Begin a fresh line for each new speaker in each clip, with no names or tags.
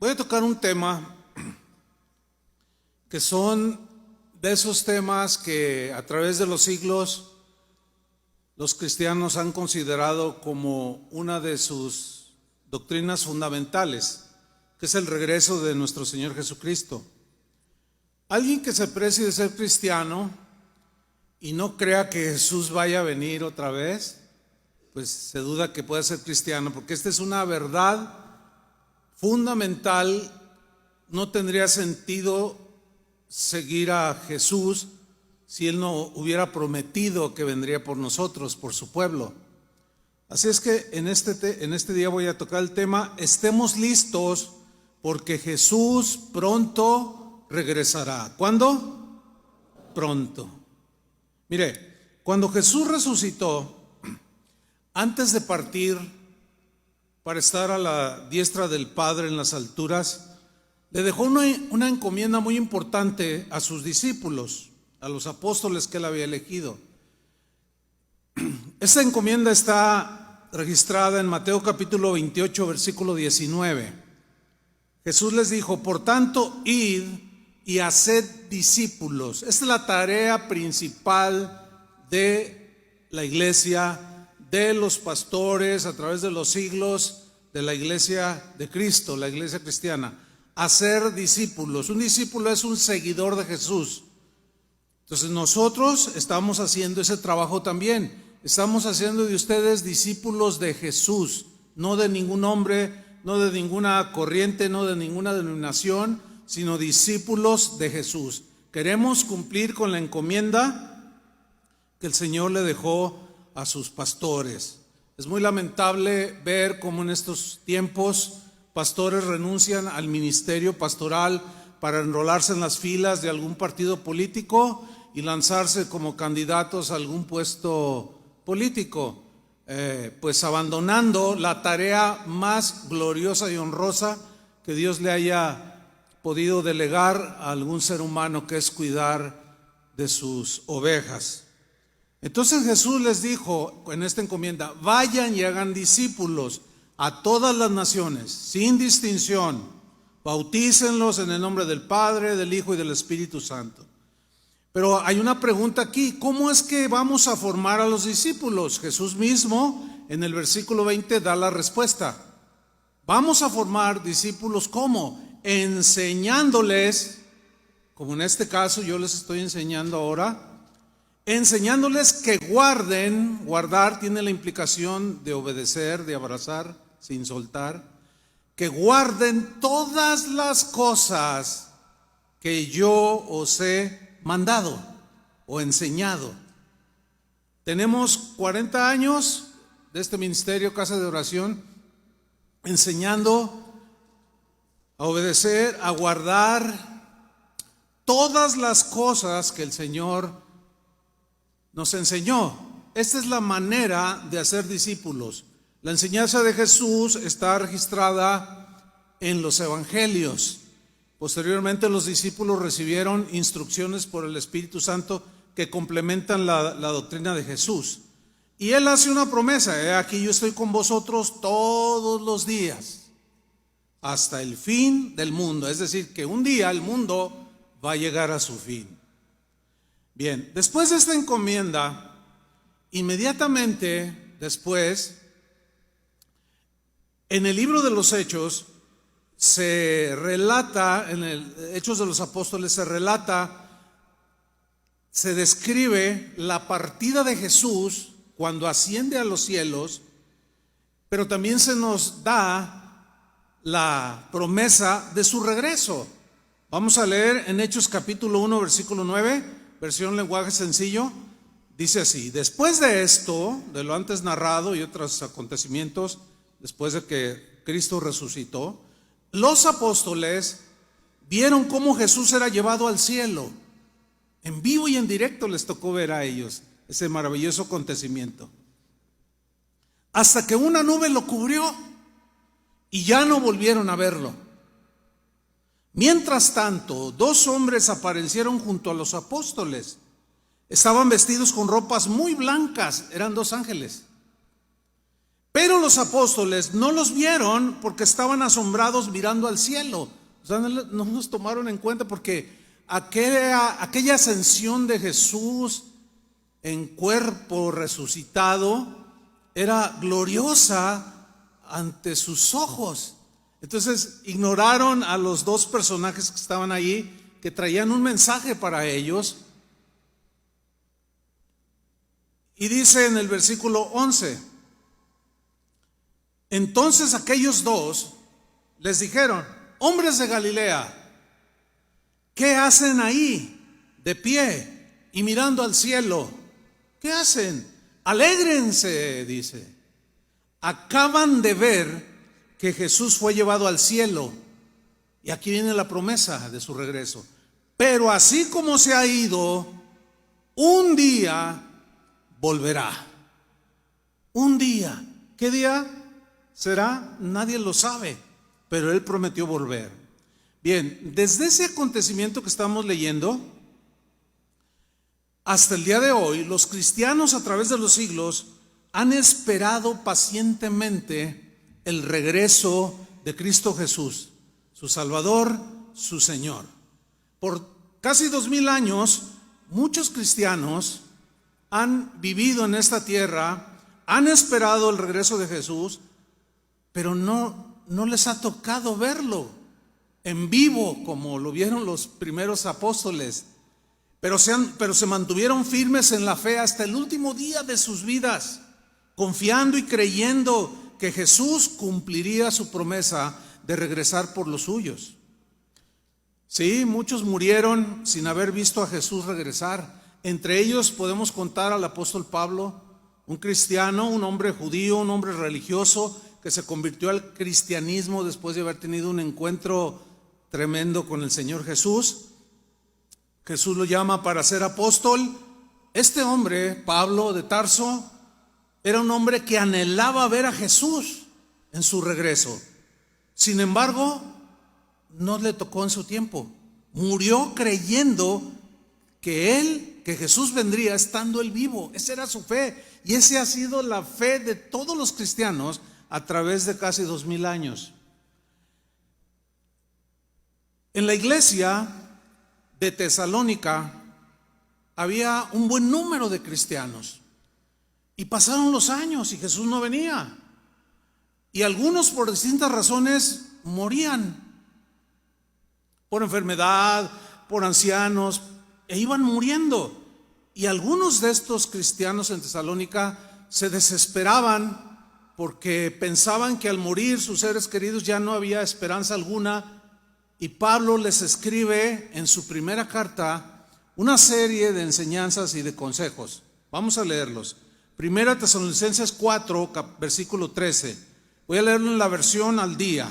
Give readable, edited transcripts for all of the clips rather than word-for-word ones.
Voy a tocar un tema que son de esos temas que a través de los siglos los cristianos han considerado como una de sus doctrinas fundamentales, que es el regreso de nuestro Señor Jesucristo. Alguien que se precie de ser cristiano y no crea que Jesús vaya a venir otra vez, pues se duda que pueda ser cristiano, porque esta es una verdad fundamental. No tendría sentido seguir a Jesús si Él no hubiera prometido que vendría por nosotros, por su pueblo. Así es que en este día voy a tocar el tema: estemos listos porque Jesús pronto regresará. ¿Cuándo? Pronto. Mire, cuando Jesús resucitó, antes de partir para estar a la diestra del Padre en las alturas, le dejó una encomienda muy importante a sus discípulos, a los apóstoles que Él había elegido. Esta encomienda está registrada en Mateo capítulo 28, versículo 19. Jesús les dijo: por tanto, id y haced discípulos. Esta es la tarea principal de la iglesia, de los pastores a través de los siglos, de la iglesia de Cristo, la iglesia cristiana. Hacer discípulos. Un discípulo es un seguidor de Jesús. Entonces nosotros estamos haciendo ese trabajo también. Estamos haciendo de ustedes discípulos de Jesús, no de ningún hombre, no de ninguna corriente, no de ninguna denominación, sino discípulos de Jesús. Queremos cumplir con la encomienda que el Señor le dejó a sus pastores. Es muy lamentable ver cómo en estos tiempos pastores renuncian al ministerio pastoral para enrolarse en las filas de algún partido político y lanzarse como candidatos a algún puesto político, pues abandonando la tarea más gloriosa y honrosa que Dios le haya podido delegar a algún ser humano, que es cuidar de sus ovejas. Entonces Jesús les dijo en esta encomienda: vayan y hagan discípulos a todas las naciones, sin distinción, bautícenlos en el nombre del Padre, del Hijo y del Espíritu Santo. Pero hay una pregunta aquí: ¿cómo es que vamos a formar a los discípulos? Jesús mismo en el versículo 20 da la respuesta. Vamos a formar discípulos, ¿cómo? Enseñándoles, como en este caso yo les estoy enseñando ahora, enseñándoles que guarden. Guardar tiene la implicación de obedecer, de abrazar sin soltar. Que guarden todas las cosas que yo os he mandado o enseñado. Tenemos 40 años de este ministerio Casa de Oración enseñando a obedecer, a guardar todas las cosas que el Señor nos enseñó. Esta es la manera de hacer discípulos. La enseñanza de Jesús está registrada en los evangelios. Posteriormente los discípulos recibieron instrucciones por el Espíritu Santo que complementan la doctrina de Jesús. Y Él hace una promesa: he aquí yo estoy con vosotros todos los días, hasta el fin del mundo. Es decir, que un día el mundo va a llegar a su fin. Bien, después de esta encomienda, inmediatamente después, en el libro de los Hechos, se relata, en el Hechos de los Apóstoles se describe la partida de Jesús cuando asciende a los cielos, pero también se nos da la promesa de su regreso. Vamos a leer en Hechos capítulo 1, versículo 9, versión lenguaje sencillo. Dice así: después de esto, de lo antes narrado y otros acontecimientos, después de que Cristo resucitó, los apóstoles vieron cómo Jesús era llevado al cielo. En vivo y en directo les tocó ver a ellos ese maravilloso acontecimiento. Hasta que una nube lo cubrió y ya no volvieron a verlo. Mientras tanto, dos hombres aparecieron junto a los apóstoles. Estaban vestidos con ropas muy blancas, eran dos ángeles. Pero los apóstoles no los vieron porque estaban asombrados mirando al cielo. O sea, no nos tomaron en cuenta porque aquella ascensión de Jesús en cuerpo resucitado era gloriosa ante sus ojos. Entonces ignoraron a los dos personajes que estaban ahí, que traían un mensaje para ellos. Y dice en el versículo 11: entonces aquellos dos les dijeron: hombres de Galilea, ¿qué hacen ahí de pie y mirando al cielo? ¿Qué hacen? Alégrense, dice. Acaban de ver que Jesús fue llevado al cielo. Y aquí viene la promesa de su regreso. Pero así como se ha ido, un día volverá. Un día. ¿Qué día será? Nadie lo sabe, pero Él prometió volver. Bien, desde ese acontecimiento que estamos leyendo hasta el día de hoy, los cristianos a través de los siglos han esperado pacientemente el regreso de Cristo Jesús, su Salvador, su Señor. Por casi 2000 años, muchos cristianos han vivido en esta tierra, han esperado el regreso de Jesús, pero no les ha tocado verlo en vivo como lo vieron los primeros apóstoles. Pero se mantuvieron firmes en la fe hasta el último día de sus vidas, confiando y creyendo que Jesús cumpliría su promesa de regresar por los suyos. Sí, muchos murieron sin haber visto a Jesús regresar. Entre ellos podemos contar al apóstol Pablo, un cristiano, un hombre judío, un hombre religioso que se convirtió al cristianismo después de haber tenido un encuentro tremendo con el Señor Jesús. Jesús lo llama para ser apóstol. Este hombre, Pablo de Tarso, era un hombre que anhelaba ver a Jesús en su regreso. Sin embargo, no le tocó en su tiempo. Murió creyendo que Jesús vendría estando él vivo. Esa era su fe. Y esa ha sido la fe de todos los cristianos a través de casi 2000 años. En la iglesia de Tesalónica había un buen número de cristianos. Y pasaron los años y Jesús no venía. Y algunos por distintas razones morían. Por enfermedad, por ancianos, e iban muriendo. Y algunos de estos cristianos en Tesalónica se desesperaban porque pensaban que al morir sus seres queridos ya no había esperanza alguna. Y Pablo les escribe en su primera carta una serie de enseñanzas y de consejos. Vamos a leerlos. Primera Tesalonicenses 4, versículo 13. Voy a leerlo en la versión al día.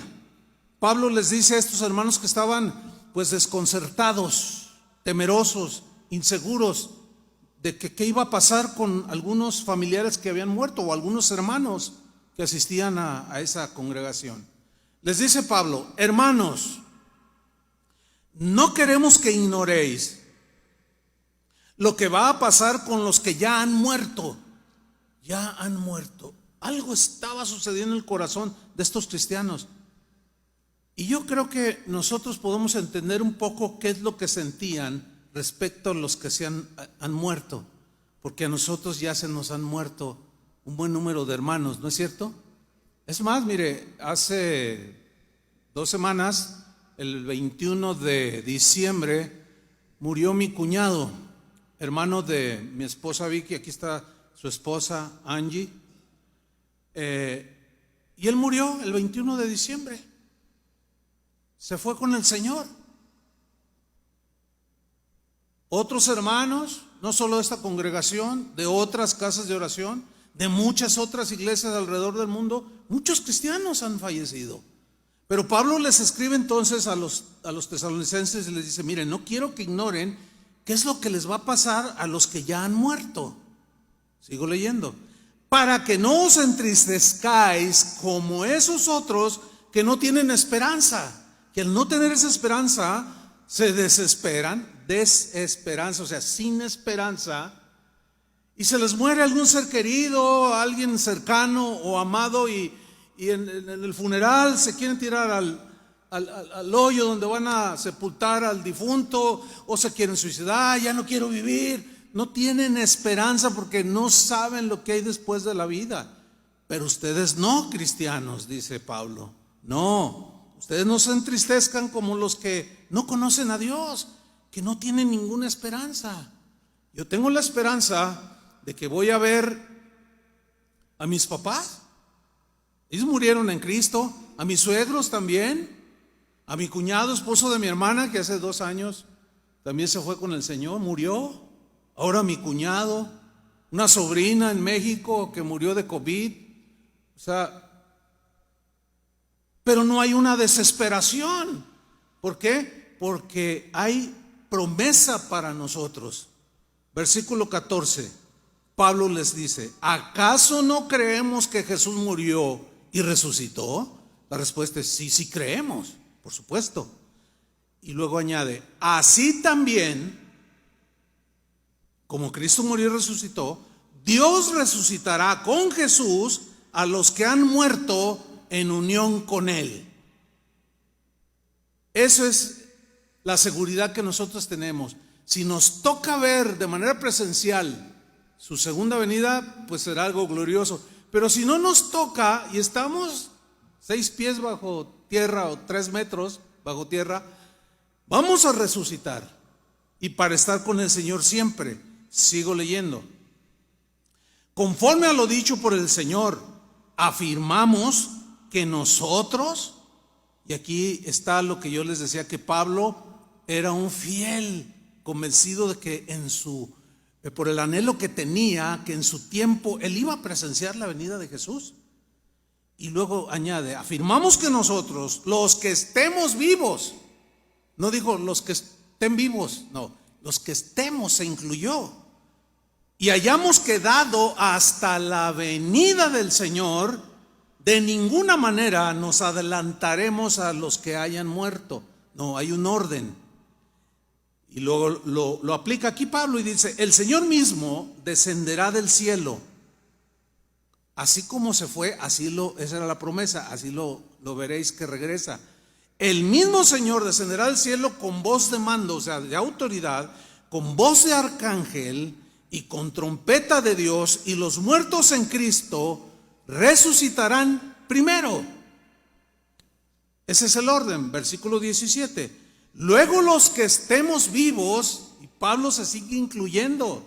Pablo les dice a estos hermanos que estaban pues desconcertados, temerosos, inseguros de que qué iba a pasar con algunos familiares que habían muerto o algunos hermanos que asistían a esa congregación. Les dice Pablo: hermanos, no queremos que ignoréis lo que va a pasar con los que ya han muerto. Ya han muerto. Algo estaba sucediendo en el corazón de estos cristianos. Y yo creo que nosotros podemos entender un poco qué es lo que sentían respecto a los que se han muerto. Porque a nosotros ya se nos han muerto un buen número de hermanos, ¿no es cierto? Es más, mire, hace 2 semanas, el 21 de diciembre, murió mi cuñado, hermano de mi esposa Vicky. Aquí está su esposa Angie. Y él murió el 21 de diciembre. Se fue con el Señor. Otros hermanos, no solo de esta congregación, de otras casas de oración, de muchas otras iglesias alrededor del mundo, muchos cristianos han fallecido. Pero Pablo les escribe entonces a los tesalonicenses y les dice: miren, no quiero que ignoren qué es lo que les va a pasar a los que ya han muerto. Sigo leyendo. Para que no os entristezcáis como esos otros que no tienen esperanza. Que al no tener esa esperanza se desesperan, desesperanza, o sea, sin esperanza. y se les muere algún ser querido, alguien cercano o amado, y en el funeral se quieren tirar al hoyo donde van a sepultar al difunto, o se quieren suicidar, ya no quiero vivir. No tienen esperanza porque no saben lo que hay después de la vida. Pero ustedes no, cristianos, dice Pablo, no, ustedes no se entristezcan como los que no conocen a Dios, que no tienen ninguna esperanza. Yo tengo la esperanza de que voy a ver a mis papás. Ellos murieron en Cristo, a mis suegros también, a mi cuñado, esposo de mi hermana, que hace 2 años también se fue con el Señor, murió. Ahora mi cuñado, una sobrina en México que murió de COVID. O sea, pero no hay una desesperación. ¿Por qué? Porque hay promesa para nosotros. Versículo 14. Pablo les dice: ¿acaso no creemos que Jesús murió y resucitó? La respuesta es sí, sí creemos, por supuesto. Y luego añade: así también, como Cristo murió y resucitó, Dios resucitará con Jesús a los que han muerto en unión con Él. Eso es la seguridad que nosotros tenemos. Si nos toca ver de manera presencial su segunda venida, pues será algo glorioso. Pero si no nos toca y estamos 6 pies bajo tierra o 3 metros bajo tierra, vamos a resucitar y para estar con el Señor siempre. Sigo leyendo. Conforme a lo dicho por el Señor, afirmamos que nosotros, y aquí está lo que yo les decía, que Pablo era un fiel, convencido de que por el anhelo que tenía, que en su tiempo él iba a presenciar la venida de Jesús. Y luego añade: afirmamos que nosotros, los que estemos vivos, no dijo los que estén vivos, no, los que estemos se incluyó, y hayamos quedado hasta la venida del Señor, de ninguna manera nos adelantaremos a los que hayan muerto. No, hay un orden. Y luego lo aplica aquí Pablo y dice: el Señor mismo descenderá del cielo. Así como se fue, esa era la promesa, así lo veréis que regresa. El mismo Señor descenderá del cielo con voz de mando, o sea, de autoridad, con voz de arcángel y con trompeta de Dios, y los muertos en Cristo resucitarán primero. Ese es el orden, versículo 17. Luego los que estemos vivos, y Pablo se sigue incluyendo.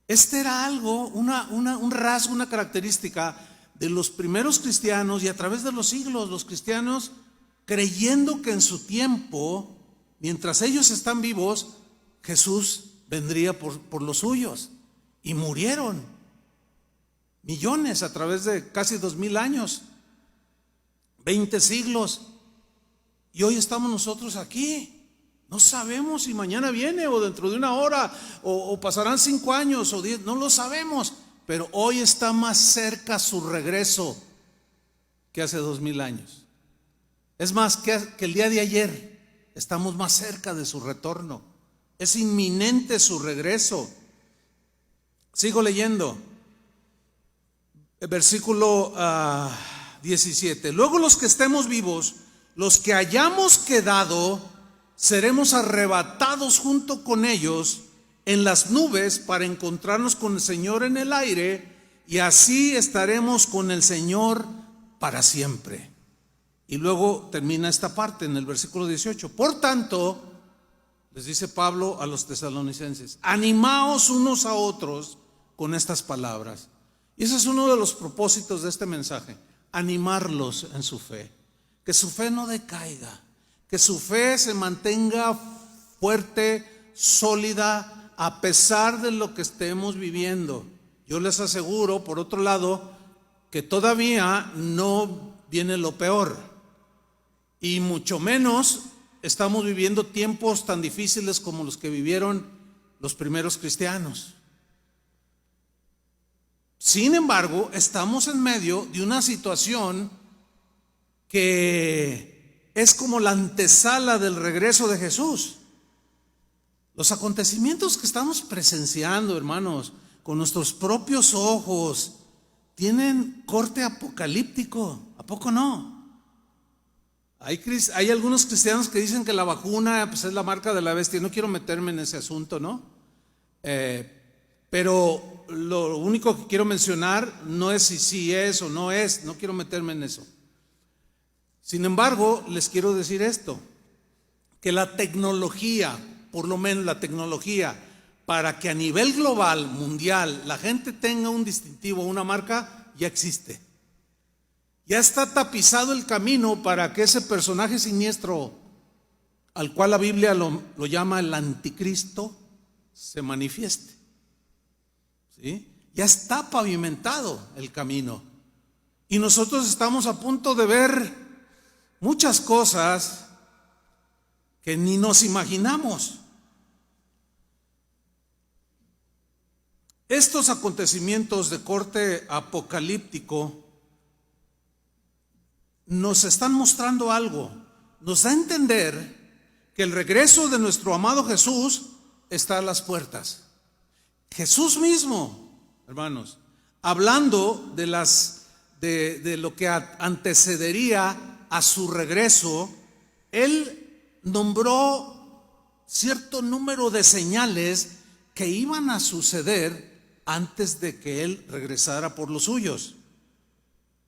Este era algo, un rasgo, una característica de los primeros cristianos, y a través de los siglos los cristianos creyendo que en su tiempo, mientras ellos están vivos, Jesús vendría por los suyos. Y murieron millones a través de casi 2000 años, 20 siglos. Y hoy estamos nosotros aquí. No sabemos si mañana viene o dentro de una hora o pasarán 5 años o 10, no lo sabemos. Pero hoy está más cerca su regreso que hace 2000 años. Es más, que el día de ayer estamos más cerca de su retorno. Es inminente su regreso. Sigo leyendo. Versículo 17. Luego los que estemos vivos, los que hayamos quedado, seremos arrebatados junto con ellos en las nubes para encontrarnos con el Señor en el aire, y así estaremos con el Señor para siempre. Y luego termina esta parte en el versículo 18. Por tanto, les dice Pablo a los tesalonicenses: animaos unos a otros con estas palabras. Y ese es uno de los propósitos de este mensaje: animarlos en su fe. Que su fe no decaiga, que su fe se mantenga fuerte, sólida, a pesar de lo que estemos viviendo. Yo les aseguro, por otro lado, que todavía no viene lo peor, y mucho menos estamos viviendo tiempos tan difíciles como los que vivieron los primeros cristianos. Sin embargo, estamos en medio de una situación que es como la antesala del regreso de Jesús. Los acontecimientos que estamos presenciando, hermanos, con nuestros propios ojos, tienen corte apocalíptico. ¿A poco no? Hay algunos cristianos que dicen que la vacuna pues, es la marca de la bestia. No quiero meterme en ese asunto, ¿no? Pero lo único que quiero mencionar no es si sí es o no es. No quiero meterme en eso. Sin embargo, les quiero decir esto, que la tecnología, por lo menos la tecnología, para que a nivel global, mundial, la gente tenga un distintivo, una marca, ya existe. Ya está tapizado el camino para que ese personaje siniestro, al cual la Biblia lo llama el anticristo, se manifieste. ¿Sí? Ya está pavimentado el camino. Y nosotros estamos a punto de ver muchas cosas que ni nos imaginamos. Estos acontecimientos de corte apocalíptico nos están mostrando algo, nos da a entender que el regreso de nuestro amado Jesús está a las puertas. Jesús mismo, hermanos, hablando de lo que antecedería a su regreso, Él nombró cierto número de señales que iban a suceder antes de que Él regresara por los suyos.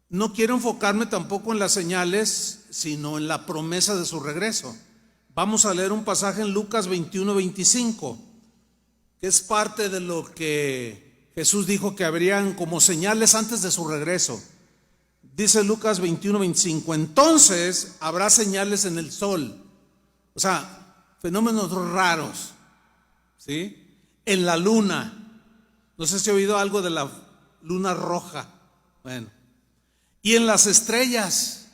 No quiero enfocarme tampoco en las señales, sino en la promesa de su regreso. Vamos a leer un pasaje en Lucas 21-25, que es parte de lo que Jesús dijo que habrían como señales antes de su regreso. Dice Lucas 21-25, entonces habrá señales en el sol, o sea, fenómenos raros, ¿sí? En la luna. No sé si he oído algo de la luna roja. Bueno. Y en las estrellas.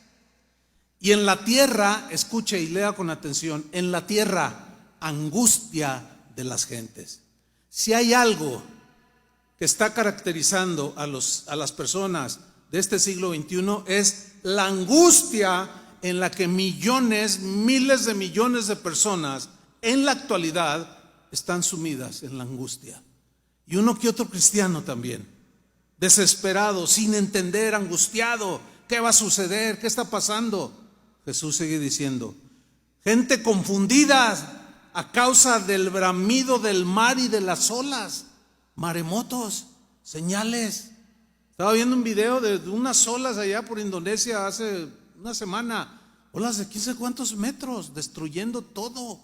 Y en la tierra, escuche y lea con atención, en la tierra, angustia de las gentes. Si hay algo que está caracterizando a las personas de este siglo XXI, es la angustia en la que millones, miles de millones de personas en la actualidad están sumidas en la angustia. Y uno que otro cristiano también, desesperado, sin entender, angustiado. ¿Qué va a suceder? ¿Qué está pasando? Jesús sigue diciendo, gente confundida a causa del bramido del mar y de las olas, maremotos, señales. Estaba viendo un video de unas olas allá por Indonesia hace una semana, olas de 15 cuántos metros, destruyendo todo.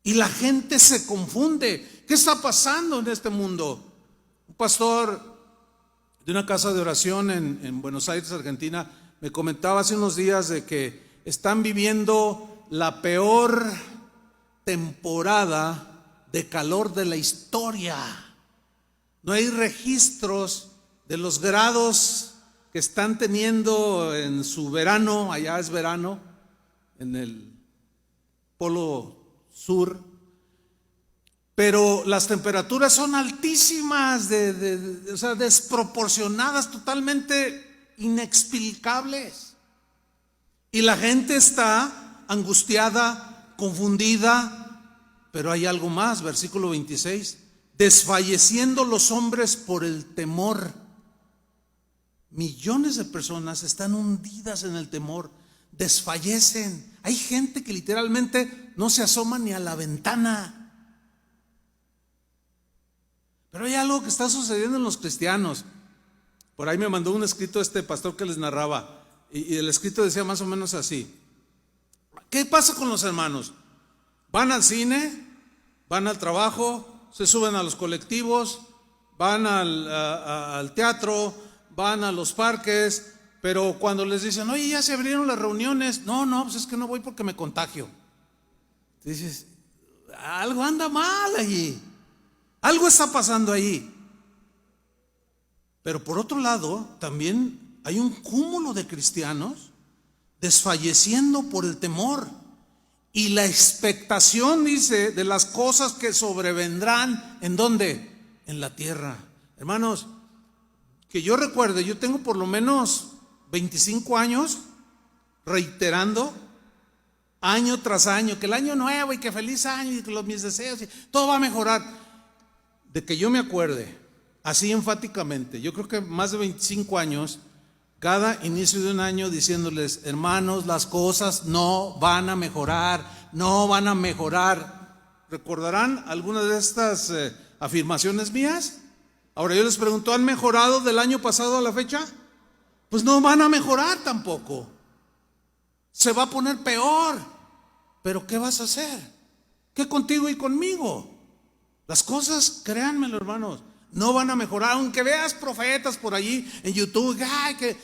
Y la gente se confunde. ¿Qué está pasando en este mundo? Un pastor de una casa de oración en Buenos Aires, Argentina, me comentaba hace unos días de que están viviendo la peor temporada de calor de la historia. No hay registros de los grados que están teniendo en su verano, allá es verano, en el polo sur, pero las temperaturas son altísimas, o sea, desproporcionadas, totalmente inexplicables. Y la gente está angustiada, confundida, pero hay algo más, versículo 26, desfalleciendo los hombres por el temor. Millones de personas están hundidas en el temor, desfallecen. Hay gente que literalmente no se asoma ni a la ventana. Pero hay algo que está sucediendo en los cristianos. Por ahí me mandó un escrito este pastor que les narraba, y el escrito decía más o menos así: ¿qué pasa con los hermanos? Van al cine, van al trabajo, se suben a los colectivos, van al teatro, van a los parques, pero cuando les dicen, oye, ya se abrieron las reuniones, no, pues es que no voy porque me contagio. Dices, algo anda mal allí, algo está pasando ahí. Pero por otro lado, también hay un cúmulo de cristianos desfalleciendo por el temor y la expectación, dice, de las cosas que sobrevendrán. ¿En dónde? En la tierra. Hermanos, que yo recuerde, yo tengo por lo menos 25 años reiterando año tras año que el año nuevo y que feliz año y que mis deseos y todo va a mejorar. de que yo me acuerde, así enfáticamente, yo creo que más de 25 años, cada inicio de un año diciéndoles: hermanos, las cosas no van a mejorar, no van a mejorar. ¿Recordarán algunas de estas afirmaciones mías? Ahora yo les pregunto: ¿han mejorado del año pasado a la fecha? Pues no van a mejorar tampoco. Se va a poner peor. Pero ¿qué vas a hacer? ¿Qué contigo y conmigo? Las cosas, créanmelo, hermanos, no van a mejorar. Aunque veas profetas por allí en YouTube, ay, que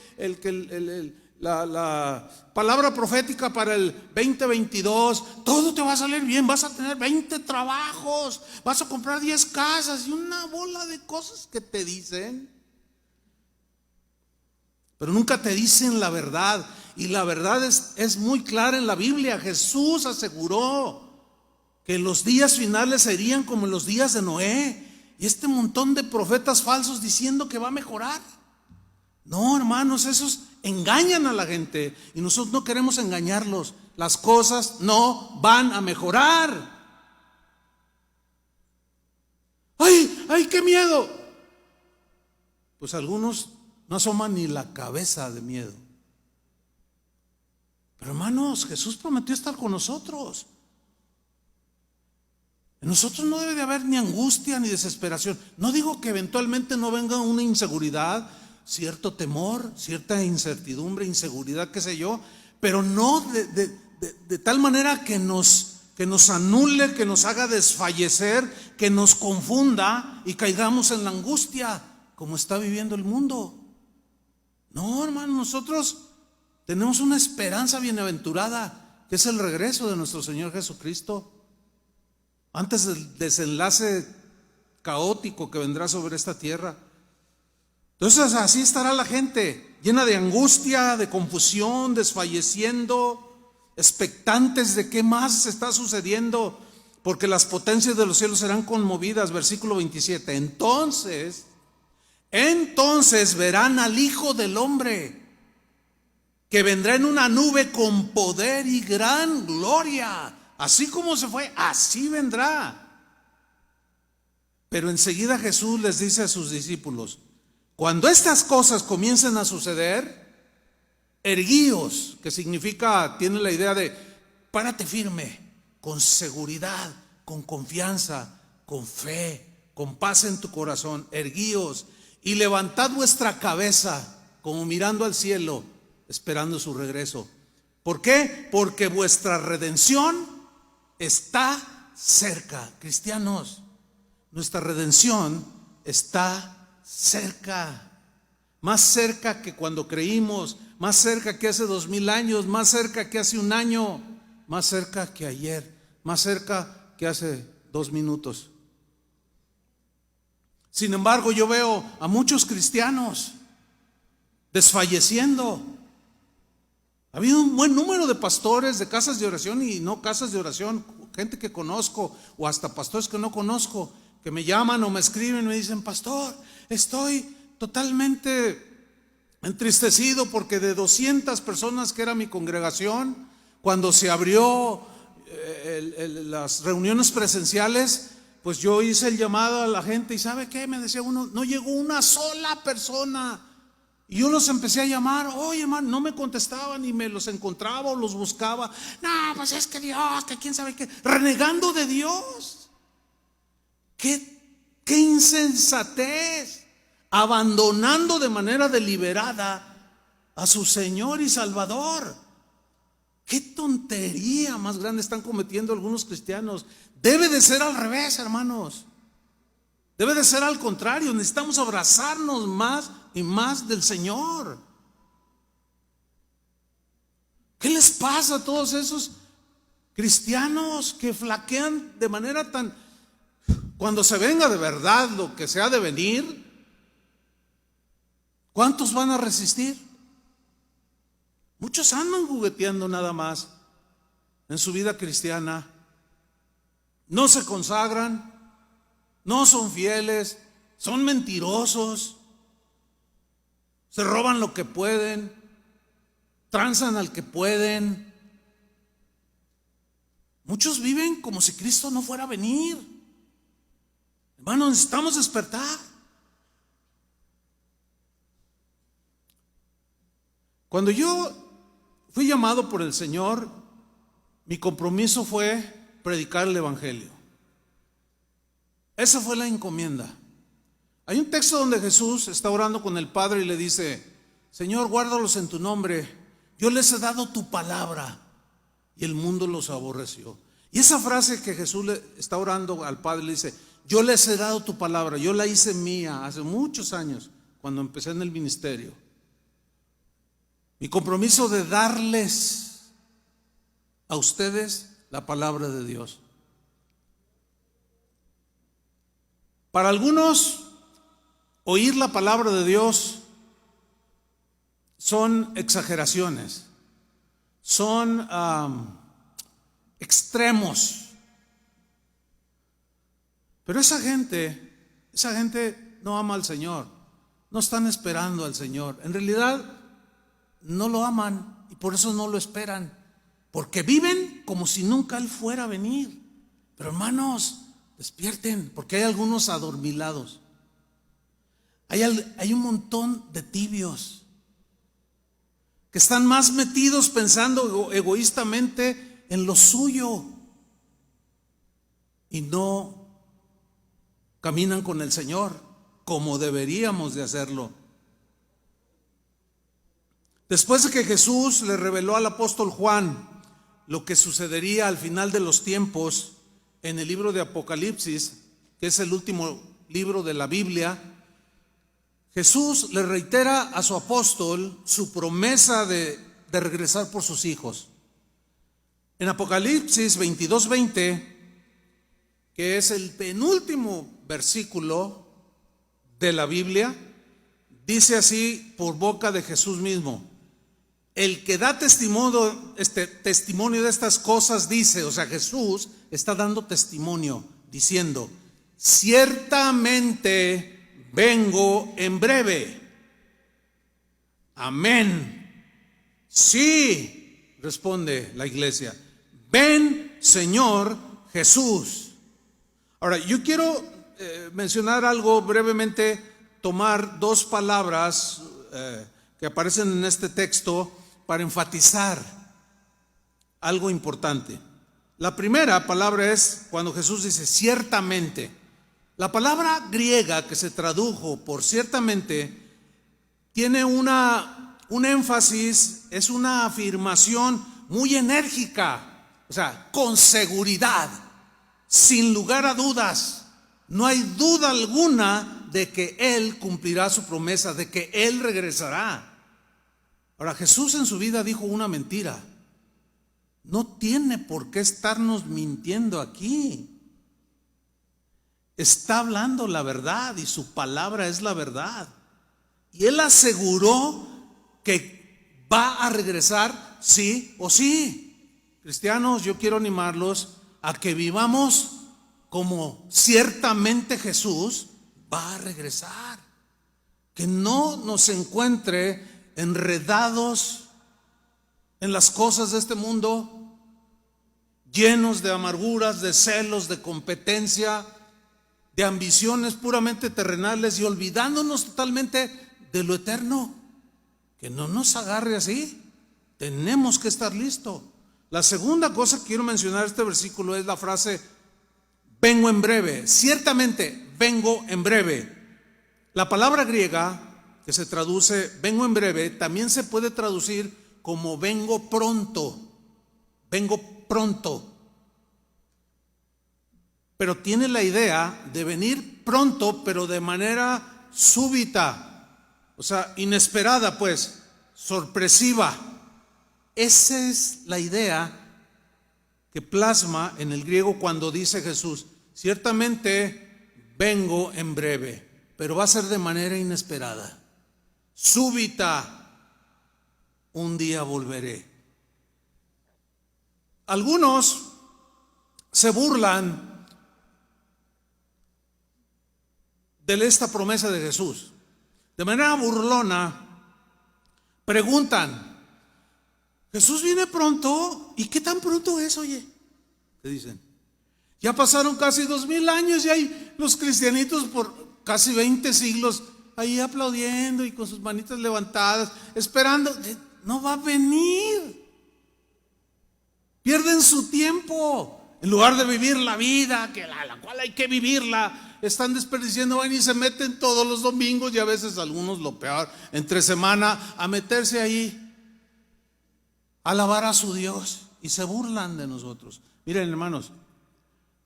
la palabra profética para el 2022, todo te va a salir bien, vas a tener 20 trabajos, vas a comprar 10 casas y una bola de cosas que te dicen, pero nunca te dicen la verdad. Y la verdad es muy clara en la Biblia. Jesús aseguró que los días finales serían como en los días de Noé. Y este montón de profetas falsos diciendo que va a mejorar. No, hermanos, esos engañan a la gente y nosotros no queremos engañarlos. Las cosas no van a mejorar. ¡Ay, ay, qué miedo! Pues algunos no asoman ni la cabeza de miedo. Pero hermanos, Jesús prometió estar con nosotros. En nosotros no debe de haber ni angustia ni desesperación. No digo que eventualmente no venga una inseguridad, cierto temor, cierta incertidumbre, inseguridad, qué sé yo, pero no de tal manera que nos anule, que nos haga desfallecer, que nos confunda y caigamos en la angustia como está viviendo el mundo. No, hermano, nosotros tenemos una esperanza bienaventurada, que es el regreso de nuestro Señor Jesucristo, antes del desenlace caótico que vendrá sobre esta tierra. Entonces así estará la gente, llena de angustia, de confusión, desfalleciendo, expectantes de qué más está sucediendo, porque las potencias de los cielos serán conmovidas. Versículo 27. Entonces verán al Hijo del Hombre, que vendrá en una nube con poder y gran gloria. Así como se fue, así vendrá. Pero enseguida Jesús les dice a sus discípulos: cuando estas cosas comiencen a suceder, erguíos, que significa, tiene la idea de párate firme, con seguridad, con confianza, con fe, con paz en tu corazón. Erguíos y levantad vuestra cabeza como mirando al cielo, esperando su regreso. ¿Por qué? Porque vuestra redención está cerca. Cristianos, nuestra redención está cerca. Más cerca que cuando creímos, más cerca que hace 2000 años, más cerca que hace un año, más cerca que ayer, más cerca que hace 2 minutos. Sin embargo, yo veo a muchos cristianos desfalleciendo. Ha habido un buen número de pastores de casas de oración y no casas de oración, gente que conozco o hasta pastores que no conozco, que me llaman o me escriben y me dicen: pastor, estoy totalmente entristecido porque de 200 personas que era mi congregación, cuando se abrió las reuniones presenciales, pues yo hice el llamado a la gente y ¿sabe qué? Me decía uno: no llegó una sola persona. Y yo los empecé a llamar, oye, hermano, no me contestaban y me los encontraba o los buscaba. No, pues es que Dios, que quién sabe qué, renegando de Dios. Qué insensatez, abandonando de manera deliberada a su Señor y Salvador. Qué tontería más grande están cometiendo algunos cristianos. Debe de ser al revés, hermanos. Debe de ser al contrario. Necesitamos abrazarnos más y más del Señor. ¿Qué les pasa a todos esos cristianos que flaquean de manera tan... Cuando se venga de verdad lo que se ha de venir, ¿cuántos van a resistir? Muchos andan jugueteando nada más en su vida cristiana. No se consagran, no son fieles, son mentirosos, se roban lo que pueden, transan al que pueden. Muchos viven como si Cristo no fuera a venir. Hermanos, necesitamos despertar. Cuando yo fui llamado por el Señor, mi compromiso fue predicar el Evangelio. Esa fue la encomienda. Hay un texto donde Jesús está orando con el Padre y le dice: Señor, guárdalos en tu nombre. Yo les he dado tu palabra y el mundo los aborreció. Y esa frase que Jesús le está orando al Padre, le dice: yo les he dado tu palabra. Yo la hice mía hace muchos años, cuando empecé en el ministerio. Mi compromiso de darles a ustedes la palabra de Dios. Para algunos, oír la palabra de Dios son exageraciones, son extremos. Pero esa gente no ama al Señor, no están esperando al Señor. En realidad no lo aman y por eso no lo esperan, porque viven como si nunca Él fuera a venir. Pero hermanos, despierten, porque hay algunos adormilados. Hay un montón de tibios que están más metidos pensando egoístamente en lo suyo y no caminan con el Señor como deberíamos de hacerlo. Después de que Jesús le reveló al apóstol Juan lo que sucedería al final de los tiempos en el libro de Apocalipsis, que es el último libro de la Biblia, Jesús le reitera a su apóstol su promesa de regresar por sus hijos. En Apocalipsis 22:20, que es el penúltimo versículo de la Biblia, dice así por boca de Jesús mismo: el que da testimonio de estas cosas dice, o sea, Jesús está dando testimonio diciendo: ciertamente vengo en breve. Amén. Sí, responde la iglesia. Ven, Señor Jesús. Ahora, yo quiero mencionar algo brevemente, tomar dos palabras que aparecen en este texto para enfatizar algo importante. La primera palabra es cuando Jesús dice ciertamente. La palabra griega que se tradujo por ciertamente tiene un énfasis, es una afirmación muy enérgica, o sea, con seguridad, sin lugar a dudas. No hay duda alguna de que Él cumplirá su promesa, de que Él regresará. Ahora, Jesús en su vida dijo una mentira. No tiene por qué estarnos mintiendo aquí. Está hablando la verdad y su palabra es la verdad. Y Él aseguró que va a regresar sí o sí. Cristianos, yo quiero animarlos a que vivamos como ciertamente Jesús va a regresar. Que no nos encuentre enredados en las cosas de este mundo, llenos de amarguras, de celos, de competencia, de ambiciones puramente terrenales y olvidándonos totalmente de lo eterno. Que no nos agarre así. Tenemos que estar listos. La segunda cosa que quiero mencionar en este versículo es la frase vengo en breve. Ciertamente vengo en breve. La palabra griega que se traduce vengo en breve también se puede traducir como vengo pronto. Vengo pronto. Pero tiene la idea de venir pronto, pero de manera súbita, o sea, inesperada, pues, sorpresiva. Esa es la idea que plasma en el griego cuando dice Jesús, ciertamente vengo en breve, pero va a ser de manera inesperada, súbita, un día volveré. Algunos se burlan de esta promesa de Jesús. De manera burlona preguntan, Jesús viene pronto, ¿y qué tan pronto es, oye? ¿Qué dicen? Ya pasaron casi 2000 años y hay los cristianitos por casi 20 siglos ahí aplaudiendo y con sus manitas levantadas, esperando. No va a venir. Pierden su tiempo. En lugar de vivir la vida, que la cual hay que vivirla, están desperdiciando, van y se meten todos los domingos, y a veces algunos lo peor, entre semana, a meterse ahí, a alabar a su Dios, y se burlan de nosotros. Miren, hermanos,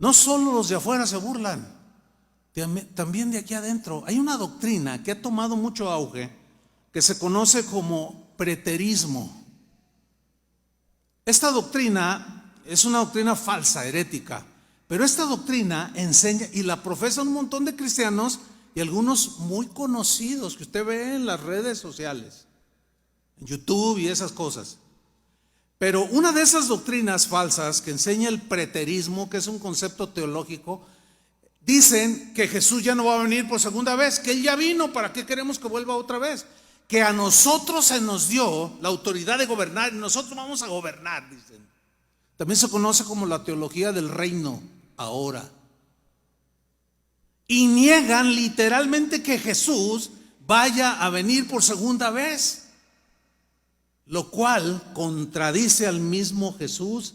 no solo los de afuera se burlan, también de aquí adentro. Hay una doctrina que ha tomado mucho auge, que se conoce como preterismo. Esta doctrina es una doctrina falsa, herética, pero esta doctrina enseña y la profesan un montón de cristianos y algunos muy conocidos que usted ve en las redes sociales, en YouTube y esas cosas. Pero una de esas doctrinas falsas que enseña el preterismo, que es un concepto teológico, dicen que Jesús ya no va a venir por segunda vez, que Él ya vino, ¿para qué queremos que vuelva otra vez? Que a nosotros se nos dio la autoridad de gobernar y nosotros vamos a gobernar, dicen. También se conoce como la teología del reino ahora. Y niegan literalmente que Jesús vaya a venir por segunda vez, lo cual contradice al mismo Jesús.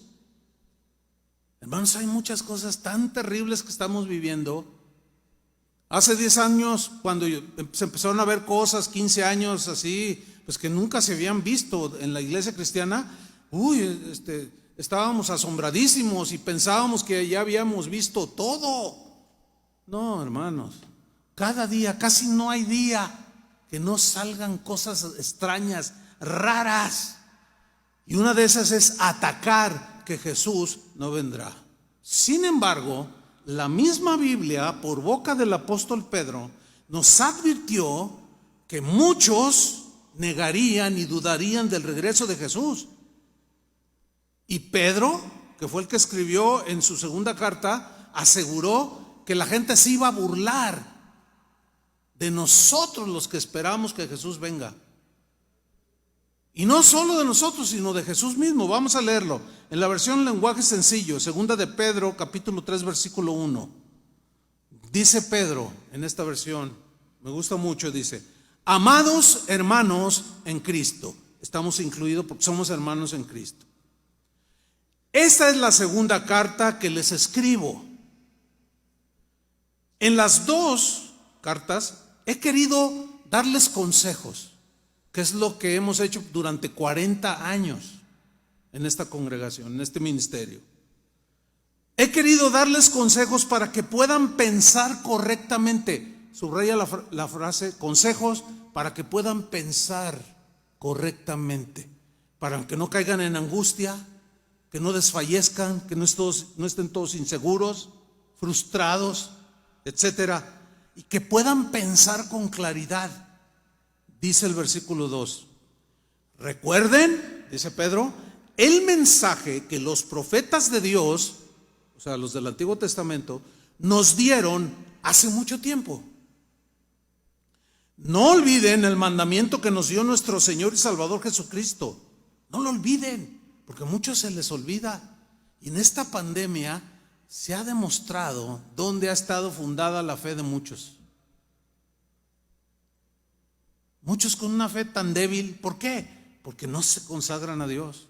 Hermanos, hay muchas cosas tan terribles que estamos viviendo. Hace 10 años, cuando se empezaron a ver cosas, 15 años así, pues que nunca se habían visto en la iglesia cristiana, estábamos asombradísimos y pensábamos que ya habíamos visto todo. No, hermanos, cada día, casi no hay día que no salgan cosas extrañas, raras. Y una de esas es atacar que Jesús no vendrá. Sin embargo, la misma Biblia, por boca del apóstol Pedro, nos advirtió que muchos negarían y dudarían del regreso de Jesús. Y Pedro, que fue el que escribió en su segunda carta, aseguró que la gente se iba a burlar de nosotros los que esperamos que Jesús venga. Y no solo de nosotros, sino de Jesús mismo. Vamos a leerlo en la versión lenguaje sencillo, segunda de Pedro, capítulo 3, versículo 1. Dice Pedro en esta versión, me gusta mucho, dice: amados hermanos en Cristo. Estamos incluidos porque somos hermanos en Cristo. Esta es la segunda carta que les escribo. En las dos cartas he querido darles consejos, que es lo que hemos hecho durante 40 años en esta congregación, en este ministerio. He querido darles consejos para que puedan pensar correctamente. Subraya la frase, consejos para que puedan pensar correctamente, para que no caigan en angustia, que no desfallezcan, que no estén todos inseguros, frustrados, etcétera, y que puedan pensar con claridad. Dice el versículo 2: recuerden, dice Pedro, el mensaje que los profetas de Dios, o sea, los del Antiguo Testamento, nos dieron hace mucho tiempo. No olviden el mandamiento que nos dio nuestro Señor y Salvador Jesucristo. No lo olviden, porque a muchos se les olvida. Y en esta pandemia se ha demostrado dónde ha estado fundada la fe de muchos. Muchos con una fe tan débil. ¿Por qué? Porque no se consagran a Dios,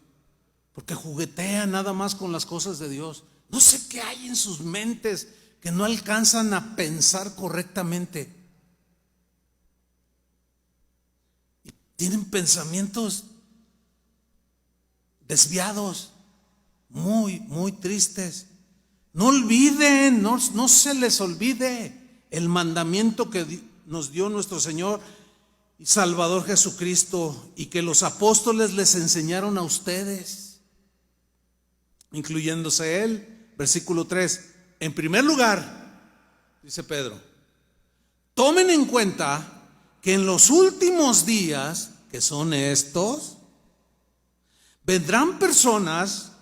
porque juguetean nada más con las cosas de Dios. No sé qué hay en sus mentes que no alcanzan a pensar correctamente. Y tienen pensamientos desviados, muy, muy tristes. No olviden, no se les olvide el mandamiento que nos dio nuestro Señor y Salvador Jesucristo, y que los apóstoles les enseñaron a ustedes, incluyéndose él. Versículo 3: en primer lugar, dice Pedro, tomen en cuenta que en los últimos días, que son estos, vendrán personas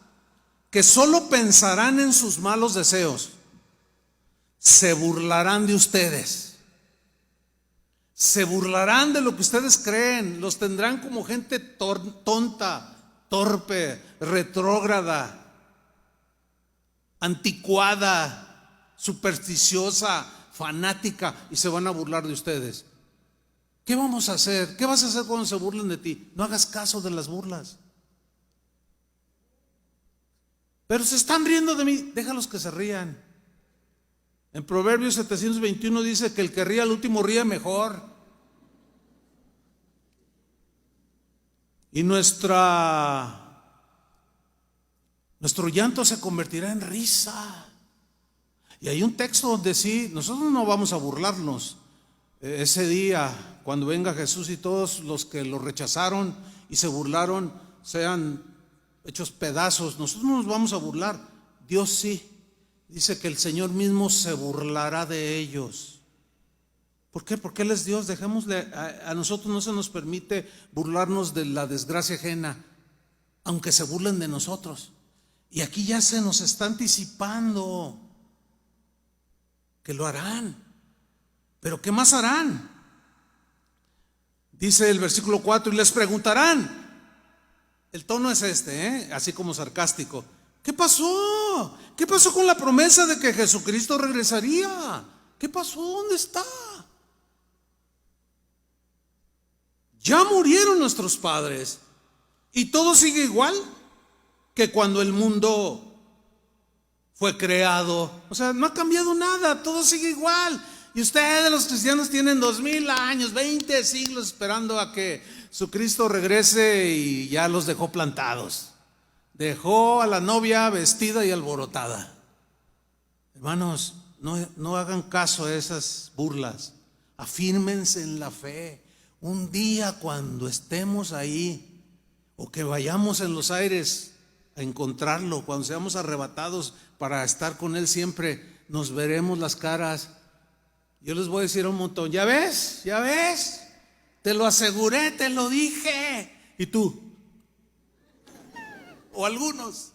que solo pensarán en sus malos deseos, se burlarán de ustedes, se burlarán de lo que ustedes creen, los tendrán como gente tonta, torpe, retrógrada. anticuada, supersticiosa, fanática, y se van a burlar de ustedes. ¿Qué vamos a hacer? ¿Qué vas a hacer cuando se burlen de ti? No hagas caso de las burlas. Pero se están riendo de mí, déjalos que se rían. En Proverbios 721 dice que el que ríe al último ríe mejor. Y nuestro llanto se convertirá en risa. Y hay un texto donde sí, nosotros no vamos a burlarnos. Ese día, cuando venga Jesús y todos los que lo rechazaron y se burlaron sean hechos pedazos, nosotros no nos vamos a burlar. Dios sí. Dice que el Señor mismo se burlará de ellos. ¿Por qué? Porque Él es Dios. Dejémosle, a nosotros no se nos permite burlarnos de la desgracia ajena, aunque se burlen de nosotros. Y aquí ya se nos está anticipando que lo harán. Pero ¿qué más harán? Dice el versículo 4, y les preguntarán. El tono es así como sarcástico. ¿Qué pasó? ¿Qué pasó con la promesa de que Jesucristo regresaría? ¿Qué pasó? ¿Dónde está? Ya murieron nuestros padres y todo sigue igual que cuando el mundo fue creado. O sea, no ha cambiado nada, todo sigue igual. Y ustedes, los cristianos, tienen 2000 años, 20 siglos esperando a que su Cristo regrese y ya los dejó plantados. Dejó a la novia vestida y alborotada. Hermanos, no hagan caso a esas burlas. Afírmense en la fe. Un día cuando estemos ahí, o que vayamos en los aires a encontrarlo, cuando seamos arrebatados para estar con Él siempre, nos veremos las caras. Yo les voy a decir un montón, ya ves, te lo aseguré, te lo dije. ¿Y tú? O algunos.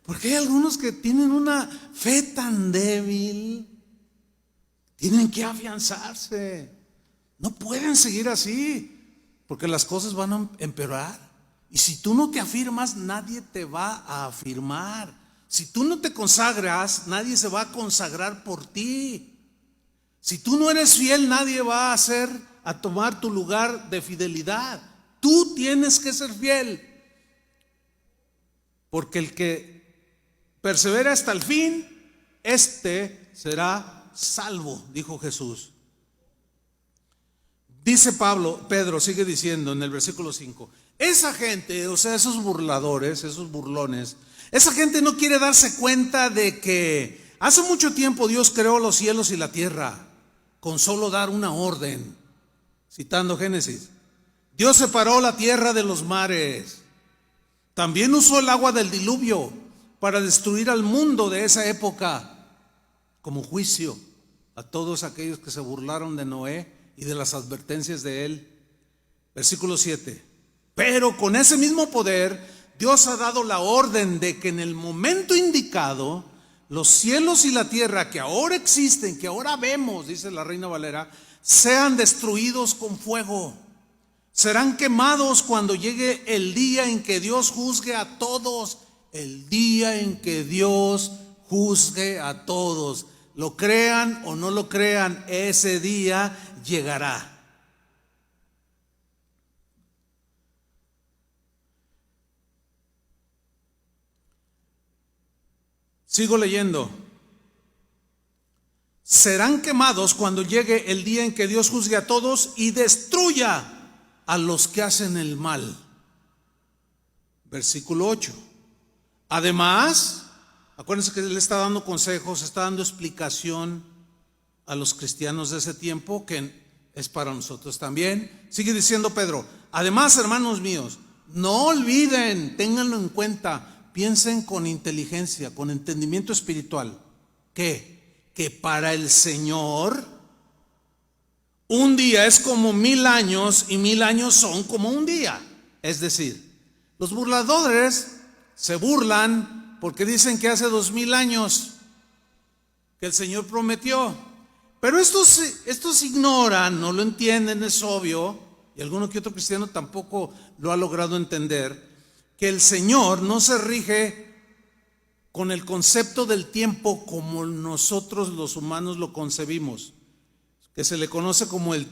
Porque hay algunos que tienen una fe tan débil, tienen que afianzarse. No pueden seguir así, porque las cosas van a empeorar. Y si tú no te afirmas, nadie te va a afirmar. Si tú no te consagras, nadie se va a consagrar por ti. Si tú no eres fiel, nadie va a tomar tu lugar de fidelidad. Tú tienes que ser fiel. Porque el que persevera hasta el fin, este será salvo, dijo Jesús. Dice Pedro sigue diciendo en el versículo 5, esa gente, o sea, esos burladores, esos burlones, esa gente no quiere darse cuenta de que hace mucho tiempo Dios creó los cielos y la tierra con solo dar una orden. Citando Génesis, Dios separó la tierra de los mares. También usó el agua del diluvio para destruir al mundo de esa época como juicio a todos aquellos que se burlaron de Noé y de las advertencias de él. Versículo 7. Pero con ese mismo poder Dios ha dado la orden de que en el momento indicado los cielos y la tierra que ahora existen, que ahora vemos, dice la Reina Valera, sean destruidos con fuego. Serán quemados cuando llegue el día en que Dios juzgue a todos. El día en que Dios juzgue a todos. Lo crean o no lo crean, ese día llegará. Sigo leyendo. Serán quemados cuando llegue el día en que Dios juzgue a todos y destruya a los que hacen el mal. Versículo 8. Además, acuérdense que Él está dando consejos, está dando explicación a los cristianos de ese tiempo, que es para nosotros también. Sigue diciendo Pedro, además, hermanos míos, no olviden, ténganlo en cuenta, piensen con inteligencia, con entendimiento espiritual, que para el Señor un día es como 1000 años y 1000 años son como un día. Es decir, los burladores se burlan porque dicen que hace 2000 años que el Señor prometió. Pero estos ignoran, no lo entienden, es obvio, y alguno que otro cristiano tampoco lo ha logrado entender, que el Señor no se rige con el concepto del tiempo como nosotros los humanos lo concebimos, que se le conoce como el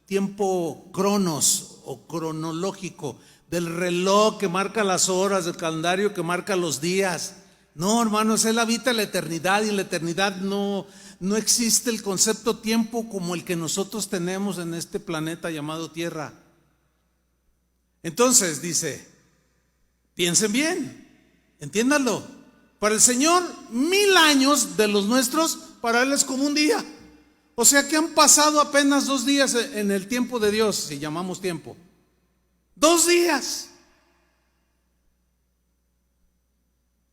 tiempo cronos o cronológico, del reloj que marca las horas, del calendario que marca los días. No, hermanos, Él habita la eternidad, y en la eternidad no existe el concepto tiempo como el que nosotros tenemos en este planeta llamado Tierra. Entonces dice, piensen bien, entiéndanlo. Para el Señor, 1000 años de los nuestros, para Él es como un día. O sea que han pasado apenas 2 días en el tiempo de Dios, si llamamos tiempo. 2 días.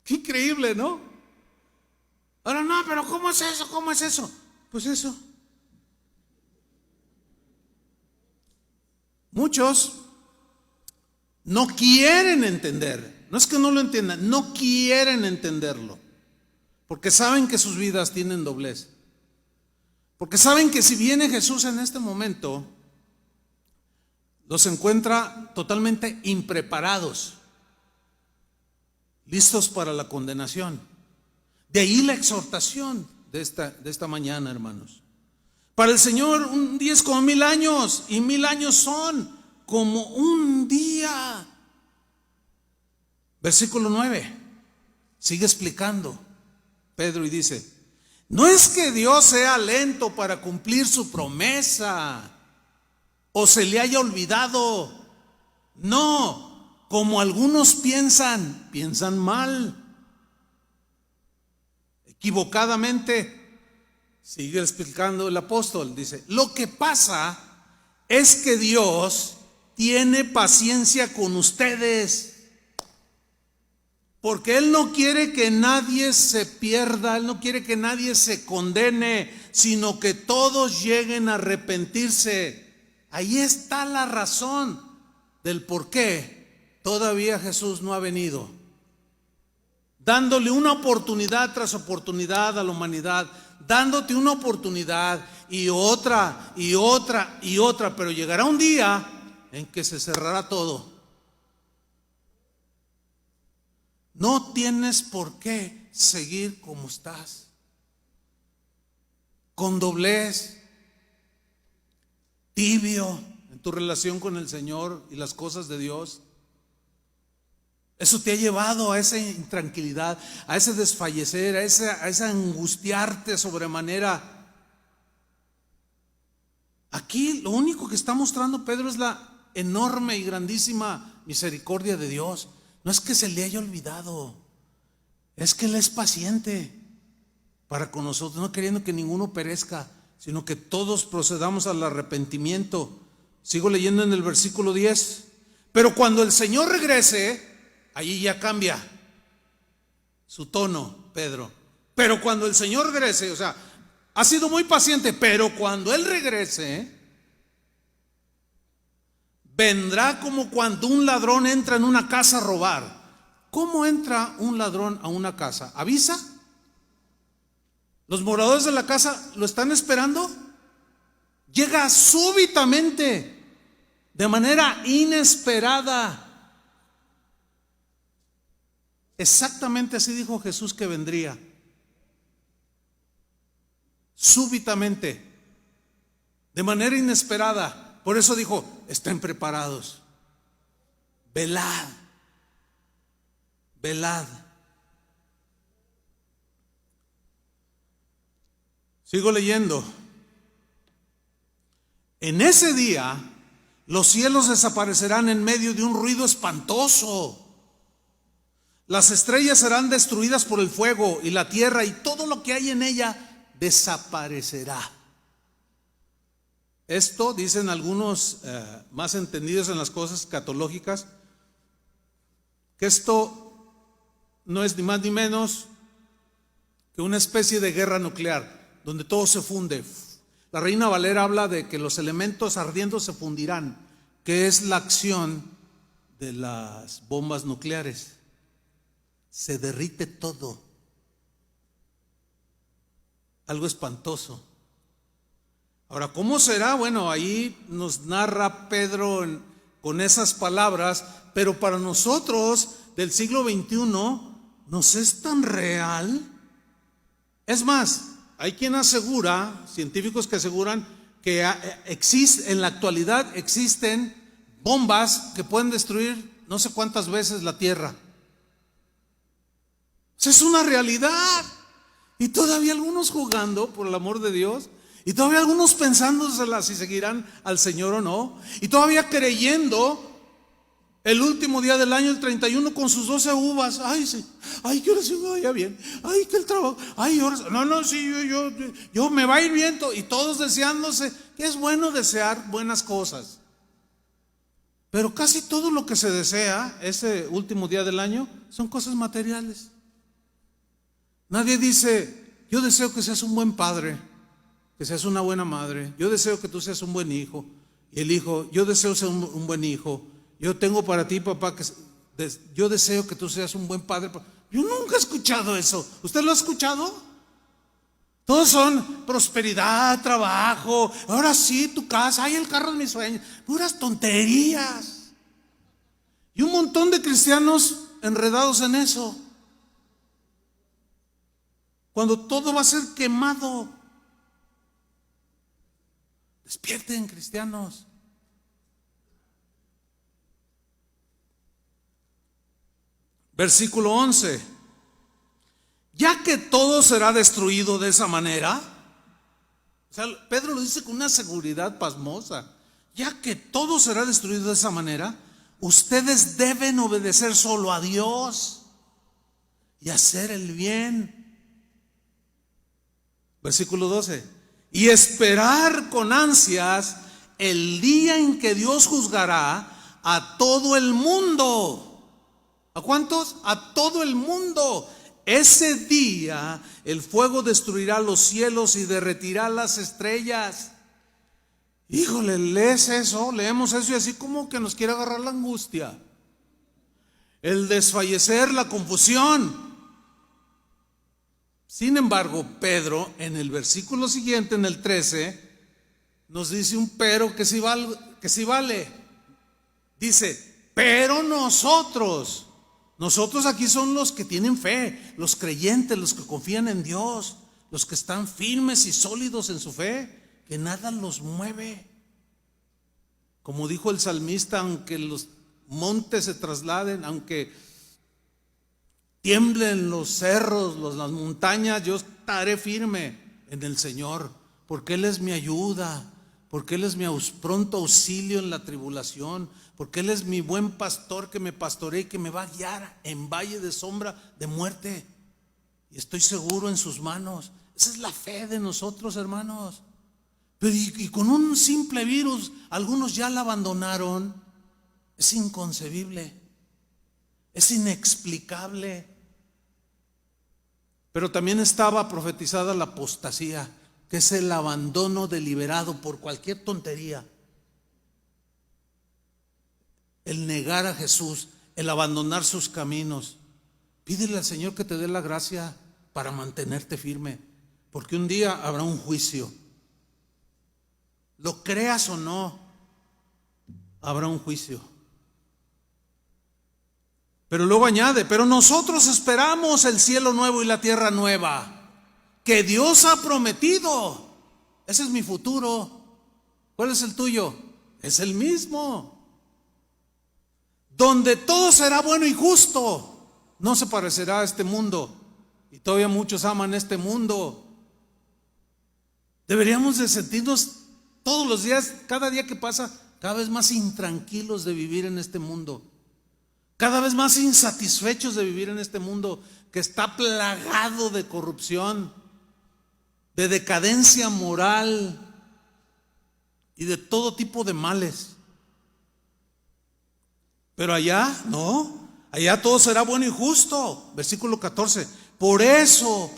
Qué increíble, ¿no? Ahora no, pero ¿cómo es eso? ¿Cómo es eso? Pues eso. Muchos no quieren entender. No es que no lo entiendan, no quieren entenderlo. Porque saben que sus vidas tienen doblez. Porque saben que si viene Jesús en este momento, los encuentra totalmente impreparados, listos para la condenación. De ahí la exhortación de esta mañana, hermanos. Para el Señor un día es como 1000 años, y 1000 años son como un día. Versículo 9 sigue explicando Pedro y dice: no es que Dios sea lento para cumplir su promesa, o se le haya olvidado. No, como algunos piensan mal, equivocadamente. Sigue explicando el apóstol, dice: lo que pasa es que Dios tiene paciencia con ustedes, porque Él no quiere que nadie se pierda, Él no quiere que nadie se condene, sino que todos lleguen a arrepentirse. Ahí está la razón del por qué todavía Jesús no ha venido, dándole una oportunidad tras oportunidad a la humanidad, dándote una oportunidad y otra y otra y otra, pero llegará un día en que se cerrará todo. No tienes por qué seguir como estás, con doblez, tibio en tu relación con el Señor y las cosas de Dios. Eso te ha llevado a esa intranquilidad, a ese desfallecer, a esa angustiarte sobremanera. Aquí lo único que está mostrando Pedro es la enorme y grandísima misericordia de Dios. No es que se le haya olvidado, es que Él es paciente para con nosotros, no queriendo que ninguno perezca, sino que todos procedamos al arrepentimiento. Sigo leyendo en el versículo 10. Pero cuando el Señor regrese, allí ya cambia su tono, Pedro. Pero cuando el Señor regrese, o sea, ha sido muy paciente, pero cuando Él regrese, vendrá como cuando un ladrón entra en una casa a robar. ¿Cómo entra un ladrón a una casa? ¿Avisa? ¿Los moradores de la casa lo están esperando? Llega súbitamente, de manera inesperada. Exactamente así dijo Jesús que vendría. Súbitamente, de manera inesperada. Por eso dijo: estén preparados, velad, velad. Sigo leyendo. En ese día los cielos desaparecerán en medio de un ruido espantoso. Las estrellas serán destruidas por el fuego, y la tierra y todo lo que hay en ella desaparecerá. Esto, dicen algunos más entendidos en las cosas escatológicas, que esto no es ni más ni menos que una especie de guerra nuclear, donde todo se funde. La Reina Valera habla de que los elementos ardiendo se fundirán, que es la acción de las bombas nucleares. Se derrite todo. Algo espantoso. Ahora, ¿cómo será? Bueno, ahí nos narra Pedro con esas palabras, pero para nosotros del siglo XXI nos es tan real. Es más, hay quien asegura, científicos que aseguran que en la actualidad existen bombas que pueden destruir no sé cuántas veces la Tierra. Esa es una realidad. Y todavía algunos jugando, por el amor de Dios, y todavía algunos pensándosela si seguirán al Señor o no, y todavía creyendo el último día del año, el 31, con sus 12 uvas. Ay, sí, ay, que ahora sí me vaya bien, ay, que el trabajo, ay, ahora no, sí, yo me va a ir bien, y todos deseándose, que es bueno desear buenas cosas. Pero casi todo lo que se desea ese último día del año son cosas materiales. Nadie dice, yo deseo que seas un buen padre, que seas una buena madre, yo deseo que tú seas un buen hijo. Y el hijo, yo deseo ser un buen hijo, yo tengo para ti, papá, yo deseo que tú seas un buen padre. Yo nunca he escuchado eso. ¿Usted lo ha escuchado? Todos son prosperidad, trabajo, ahora sí, tu casa, ay, el carro de mis sueños, puras tonterías. Y un montón de cristianos enredados en eso, cuando todo va a ser quemado. Despierten, cristianos. Versículo 11. Ya que todo será destruido de esa manera. O sea, Pedro lo dice con una seguridad pasmosa. Ya que todo será destruido de esa manera, ustedes deben obedecer solo a Dios y hacer el bien. Versículo 12. Y esperar con ansias el día en que Dios juzgará a todo el mundo. ¿A cuántos? A todo el mundo. Ese día el fuego destruirá los cielos y derretirá las estrellas. Híjole, lees eso, leemos eso y así como que nos quiere agarrar la angustia, el desfallecer, la confusión. Sin embargo, Pedro en el versículo siguiente, en el 13, nos dice un pero que sí vale. Dice, pero nosotros aquí son los que tienen fe, los creyentes, los que confían en Dios, los que están firmes y sólidos en su fe, que nada los mueve. Como dijo el salmista, aunque los montes se trasladen, aunque tiemblen los cerros, las montañas, yo estaré firme en el Señor, porque Él es mi ayuda, porque Él es mi pronto auxilio en la tribulación, porque Él es mi buen pastor que me pastorea y que me va a guiar en valle de sombra de muerte, y estoy seguro en sus manos. Esa es la fe de nosotros, hermanos. Pero y con un simple virus, algunos ya la abandonaron. Es inconcebible, es inexplicable. Pero también estaba profetizada la apostasía, que es el abandono deliberado por cualquier tontería. El negar a Jesús, el abandonar sus caminos. Pídele al Señor que te dé la gracia para mantenerte firme, porque un día habrá un juicio. Lo creas o no, habrá un juicio. Pero luego añade, pero nosotros esperamos el cielo nuevo y la tierra nueva que Dios ha prometido. Ese es mi futuro. ¿Cuál es el tuyo? Es el mismo. Donde todo será bueno y justo. No se parecerá a este mundo. Y todavía muchos aman este mundo. Deberíamos de sentirnos todos los días, cada día que pasa, cada vez más intranquilos de vivir en este mundo. Cada vez más insatisfechos de vivir en este mundo que está plagado de corrupción, de decadencia moral y de todo tipo de males. Pero allá, no, allá todo será bueno y justo. Versículo 14. Por eso,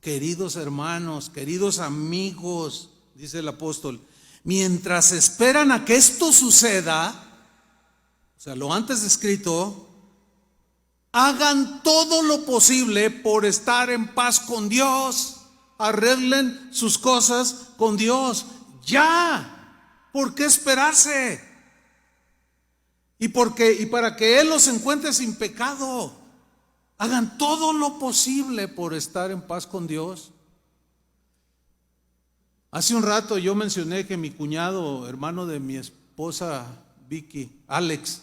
queridos hermanos, queridos amigos, dice el apóstol, mientras esperan a que esto suceda, o sea, lo antes descrito, hagan todo lo posible por estar en paz con Dios. Arreglen sus cosas con Dios. Ya, ¿por qué esperarse? Y para que Él los encuentre sin pecado, hagan todo lo posible por estar en paz con Dios. Hace un rato yo mencioné que mi cuñado, hermano de mi esposa Vicky, Alex,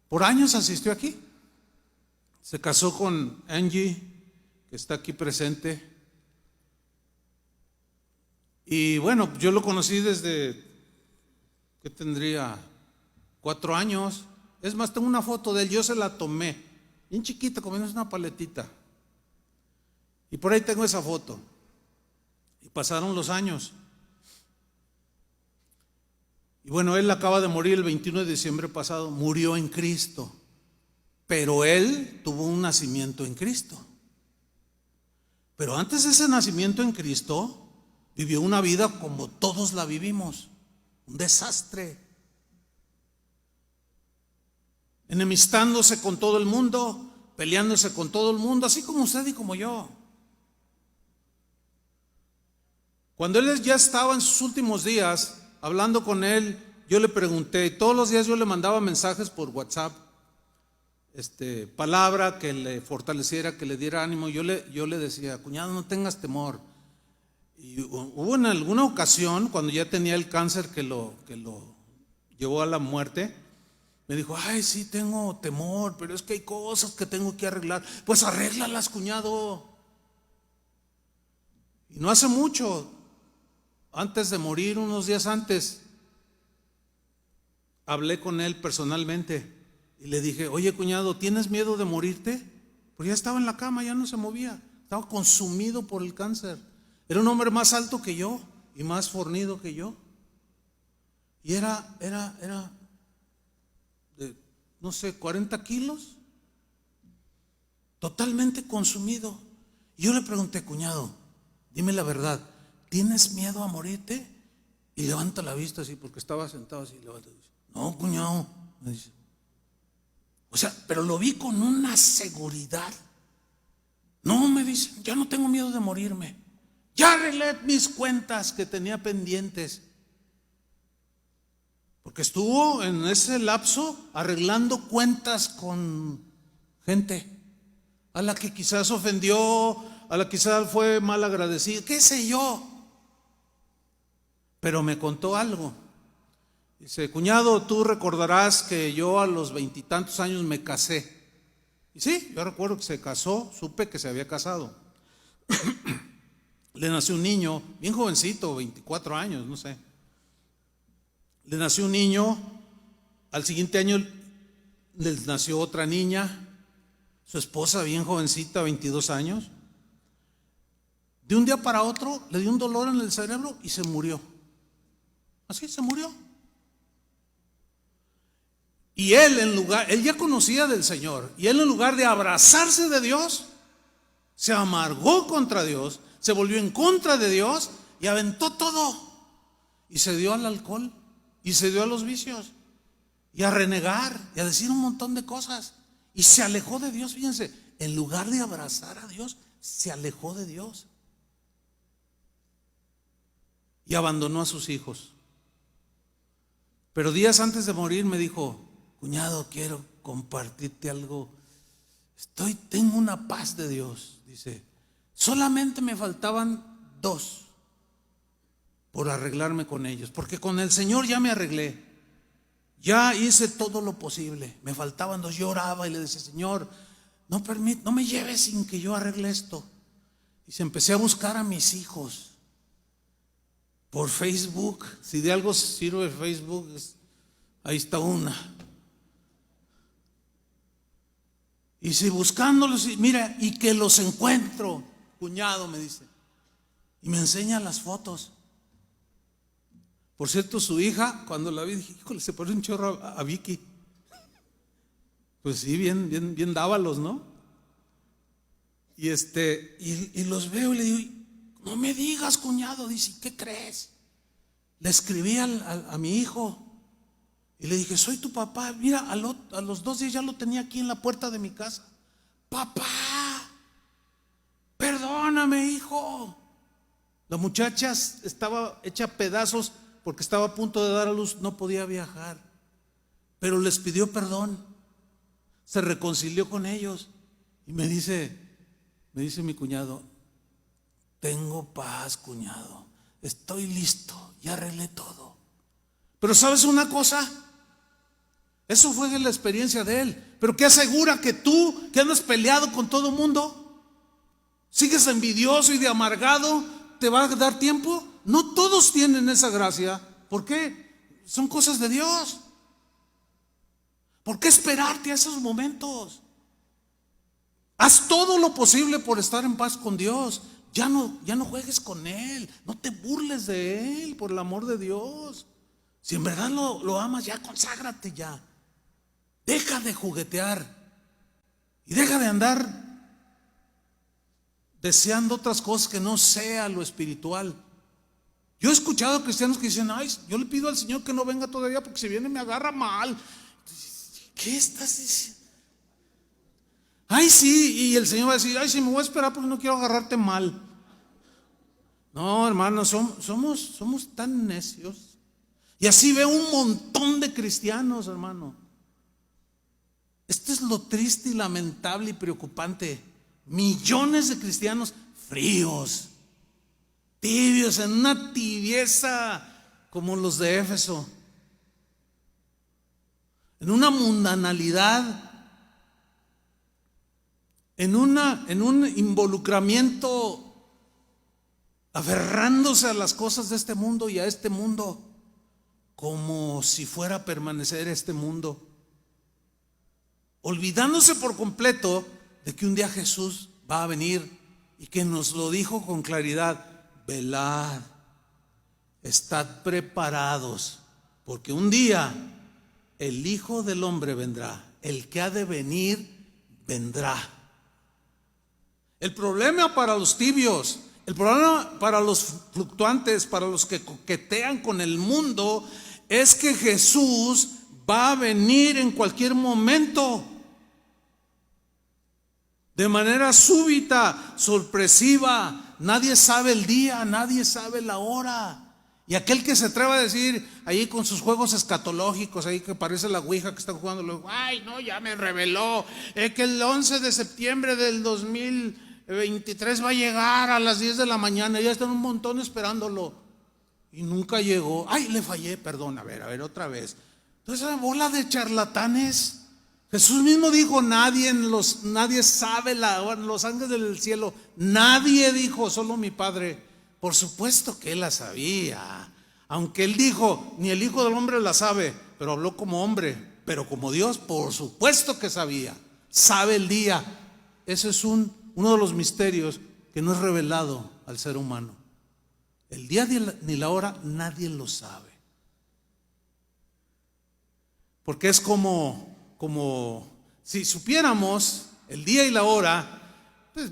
por años asistió aquí. Se casó con Angie, que está aquí presente. Y bueno, yo lo conocí desde que tendría 4 años. Es más, tengo una foto de él, yo se la tomé, bien chiquita, comiendo una paletita. Y por ahí tengo esa foto. Y pasaron los años. Y bueno, él acaba de morir el 21 de diciembre pasado, murió en Cristo. Pero él tuvo un nacimiento en Cristo. Pero antes de ese nacimiento en Cristo, vivió una vida como todos la vivimos, un desastre, enemistándose con todo el mundo, peleándose con todo el mundo, así como usted y como yo. Cuando él ya estaba en sus últimos días, hablando con él, yo le pregunté, todos los días yo le mandaba mensajes por WhatsApp, palabra que le fortaleciera, que le diera ánimo. Yo le decía, cuñado, no tengas temor. Y hubo en alguna ocasión, cuando ya tenía el cáncer que lo llevó a la muerte, me dijo, ay, sí, tengo temor, pero es que hay cosas que tengo que arreglar. Pues arréglalas, cuñado. Y no hace mucho, antes de morir, unos días antes, hablé con él personalmente y le dije, oye, cuñado, ¿tienes miedo de morirte? Porque ya estaba en la cama, ya no se movía, estaba consumido por el cáncer. Era un hombre más alto que yo y más fornido que yo. Y era de, no sé, 40 kilos, totalmente consumido. Y yo le pregunté, cuñado, dime la verdad, ¿tienes miedo a morirte? Y levanta la vista así, porque estaba sentado así, levanta y dice, no, cuñado, me dice. O sea, pero lo vi con una seguridad. No, me dice, ya no tengo miedo de morirme. Ya arreglé mis cuentas que tenía pendientes. Porque estuvo en ese lapso arreglando cuentas con gente a la que quizás ofendió, a la que quizás fue mal agradecido, qué sé yo. Pero me contó algo. Dice, cuñado, tú recordarás que yo a los 20 y tantos años me casé. Y sí, yo recuerdo que se casó, supe que se había casado. Le nació un niño, bien jovencito, 24 años, no sé. Le nació un niño, al siguiente año les nació otra niña, su esposa bien jovencita, 22 años. De un día para otro le dio un dolor en el cerebro y se murió. Así se murió. Y él ya conocía del Señor, y él en lugar de abrazarse de Dios, se amargó contra Dios, se volvió en contra de Dios y aventó todo. Y se dio al alcohol, y se dio a los vicios, y a renegar, y a decir un montón de cosas. Y se alejó de Dios, fíjense, en lugar de abrazar a Dios, se alejó de Dios. Y abandonó a sus hijos. Pero días antes de morir me dijo, cuñado, quiero compartirte algo. Tengo una paz de Dios. Dice, solamente me faltaban 2 por arreglarme con ellos, porque con el Señor ya me arreglé, ya hice todo lo posible. Me faltaban 2. Yo oraba y le decía, Señor, no me lleves sin que yo arregle esto. Y se empecé a buscar a mis hijos por Facebook. Si de algo sirve Facebook, ahí está una. Y si buscándolos, mira, y que los encuentro, cuñado, me dice. Y me enseña las fotos. Por cierto, su hija, cuando la vi, dije, híjole, se parece un chorro a Vicky. Pues sí, bien dávalos, ¿no? Y los veo y le digo, no me digas, cuñado. Dice, ¿qué crees? Le escribí a mi hijo y le dije, soy tu papá. Mira, a los 2 días ya lo tenía aquí en la puerta de mi casa. Papá, perdóname, hijo. La muchacha estaba hecha pedazos porque estaba a punto de dar a luz, no podía viajar. pero les pidió perdón, se reconcilió con ellos y me dice mi cuñado: tengo paz, cuñado, estoy listo, ya arreglé todo. Pero ¿sabes una cosa? Eso fue la experiencia de él. Pero ¿qué asegura que tú, que andas peleado con todo el mundo, sigues envidioso y de amargado, te va a dar tiempo? No todos tienen esa gracia. ¿Por qué? Son cosas de Dios. ¿Por qué esperarte a esos momentos? Haz todo lo posible por estar en paz con Dios. Ya no juegues con Él. No te burles de Él, por el amor de Dios. Si en verdad lo amas, ya conságrate ya. Deja de juguetear y deja de andar deseando otras cosas que no sea lo espiritual. Yo he escuchado cristianos que dicen: ay, yo le pido al Señor que no venga todavía porque si viene me agarra mal. ¿Qué estás diciendo? Ay, sí, y el Señor va a decir: ay, sí, me voy a esperar porque no quiero agarrarte mal. No, hermanos, somos tan necios. Y así veo un montón de cristianos, hermano. Esto es lo triste y lamentable y preocupante. Millones de cristianos fríos, tibios, en una tibieza como los de Éfeso, en una mundanalidad, en un involucramiento, aferrándose a las cosas de este mundo y a este mundo, como si fuera a permanecer este mundo, olvidándose por completo de que un día Jesús va a venir y que nos lo dijo con claridad: velad, estad preparados, porque un día el Hijo del Hombre vendrá, el que ha de venir vendrá. El problema para los tibios, el problema para los fluctuantes, para los que coquetean con el mundo, es que Jesús va a venir en cualquier momento, de manera súbita, sorpresiva. Nadie sabe el día, nadie sabe la hora. Y aquel que se atreva a decir ahí con sus juegos escatológicos, ahí que parece la ouija que están jugando, luego: ay, no, ya me reveló que el 11 de septiembre del 2023 va a llegar a las 10 de la mañana. Ya están un montón esperándolo y nunca llegó. Ay, le fallé, perdón, a ver, otra vez. Entonces, esa bola de charlatanes. Jesús mismo dijo: nadie sabe los ángeles del cielo, nadie dijo, solo mi Padre. Por supuesto que Él la sabía, aunque Él dijo: ni el Hijo del Hombre la sabe, pero habló como hombre, pero como Dios, por supuesto que sabía, sabe el día. Ese es uno de los misterios que no es revelado al ser humano. El día ni la hora nadie lo sabe, porque es como si supiéramos el día y la hora, pues,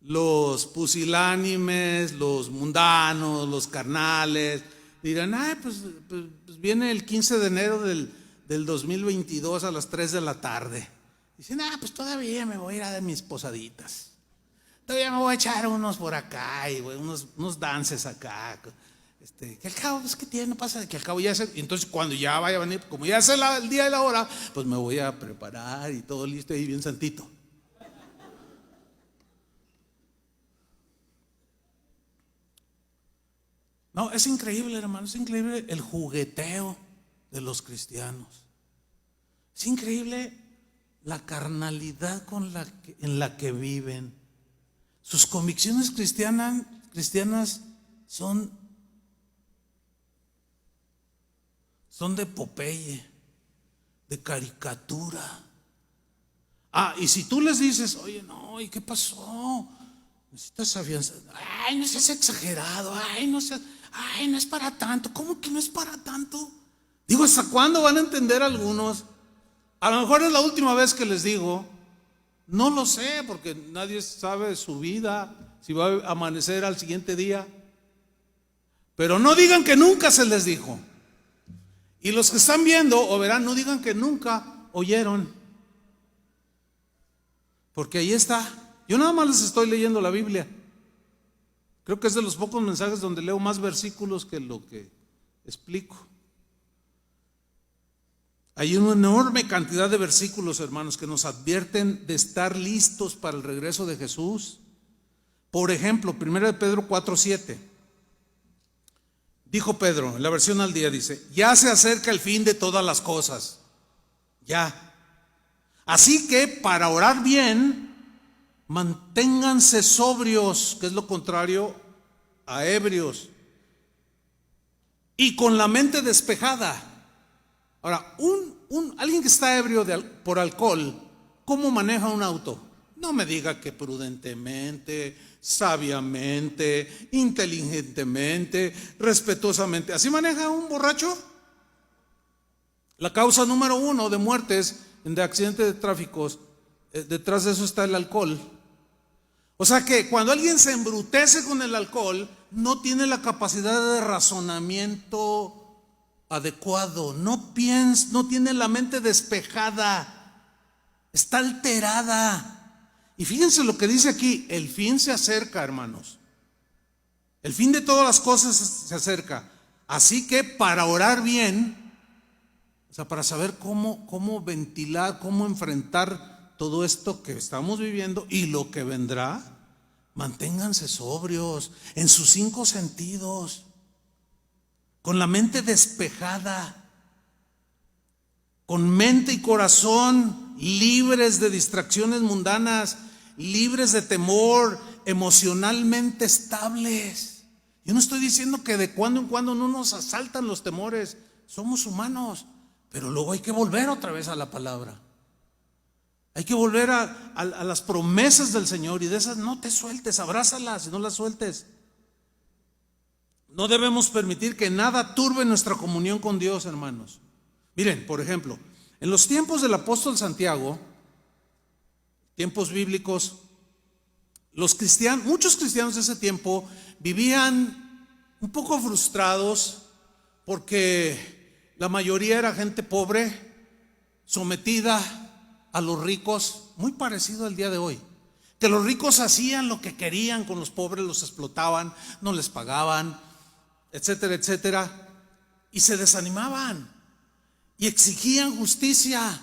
los pusilánimes, los mundanos, los carnales dirán: ay, pues viene el 15 de enero del 2022 a las 3 de la tarde. Dicen: pues todavía me voy a ir a dar mis posaditas, todavía me voy a echar unos por acá y unos dances acá. Que al cabo, pues, ¿qué tiene? No pasa, que al cabo ya se. Entonces, cuando ya vaya a venir, como ya sé el día y la hora, pues me voy a preparar y todo listo y bien santito. No, es increíble, hermano, es increíble el jugueteo de los cristianos. Es increíble la carnalidad en la que viven. Sus convicciones cristianas son de Popeye, de caricatura. Y si tú les dices: oye, no, ¿y qué pasó? Necesitas afianzar. Ay, no seas exagerado. Ay, no es para tanto. ¿Cómo que no es para tanto? Digo, ¿hasta cuándo van a entender algunos? A lo mejor es la última vez que les digo. No lo sé, porque nadie sabe su vida, si va a amanecer al siguiente día. Pero no digan que nunca se les dijo. Y los que están viendo o verán, no digan que nunca oyeron, porque ahí está. Yo nada más les estoy leyendo la Biblia. Creo que es de los pocos mensajes donde leo más versículos que lo que explico. Hay una enorme cantidad de versículos, hermanos, que nos advierten de estar listos para el regreso de Jesús. Por ejemplo, 1 de Pedro 4:7. Dijo Pedro, en la versión al día, dice: ya se acerca el fin de todas las cosas. Ya. Así que para orar bien, manténganse sobrios, que es lo contrario a ebrios, y con la mente despejada. Ahora, alguien que está ebrio por alcohol, ¿cómo maneja un auto? No me diga que prudentemente, sabiamente, inteligentemente, respetuosamente. ¿Así maneja un borracho? La causa número 1 de muertes de accidentes de tráfico, detrás de eso está el alcohol. O sea que cuando alguien se embrutece con el alcohol, no tiene la capacidad de razonamiento adecuado, no tiene la mente despejada, está alterada. Y fíjense lo que dice aquí: el fin se acerca, hermanos. El fin de todas las cosas se acerca. Así que para orar bien, o sea, para saber cómo ventilar, cómo enfrentar todo esto que estamos viviendo y lo que vendrá, manténganse sobrios en sus 5 sentidos, con la mente despejada, con mente y corazón libres de distracciones mundanas, libres de temor, emocionalmente estables. Yo no estoy diciendo que de cuando en cuando no nos asaltan los temores, somos humanos, pero luego hay que volver otra vez a la palabra. Hay que volver a las promesas del Señor, y de esas no te sueltes, abrázalas y no las sueltes. No debemos permitir que nada turbe nuestra comunión con Dios, hermanos. Miren, por ejemplo, en los tiempos del apóstol Santiago, tiempos bíblicos, muchos cristianos de ese tiempo vivían un poco frustrados porque la mayoría era gente pobre, sometida a los ricos, muy parecido al día de hoy. Que los ricos hacían lo que querían con los pobres, los explotaban, no les pagaban, etcétera, etcétera, y se desanimaban y exigían justicia.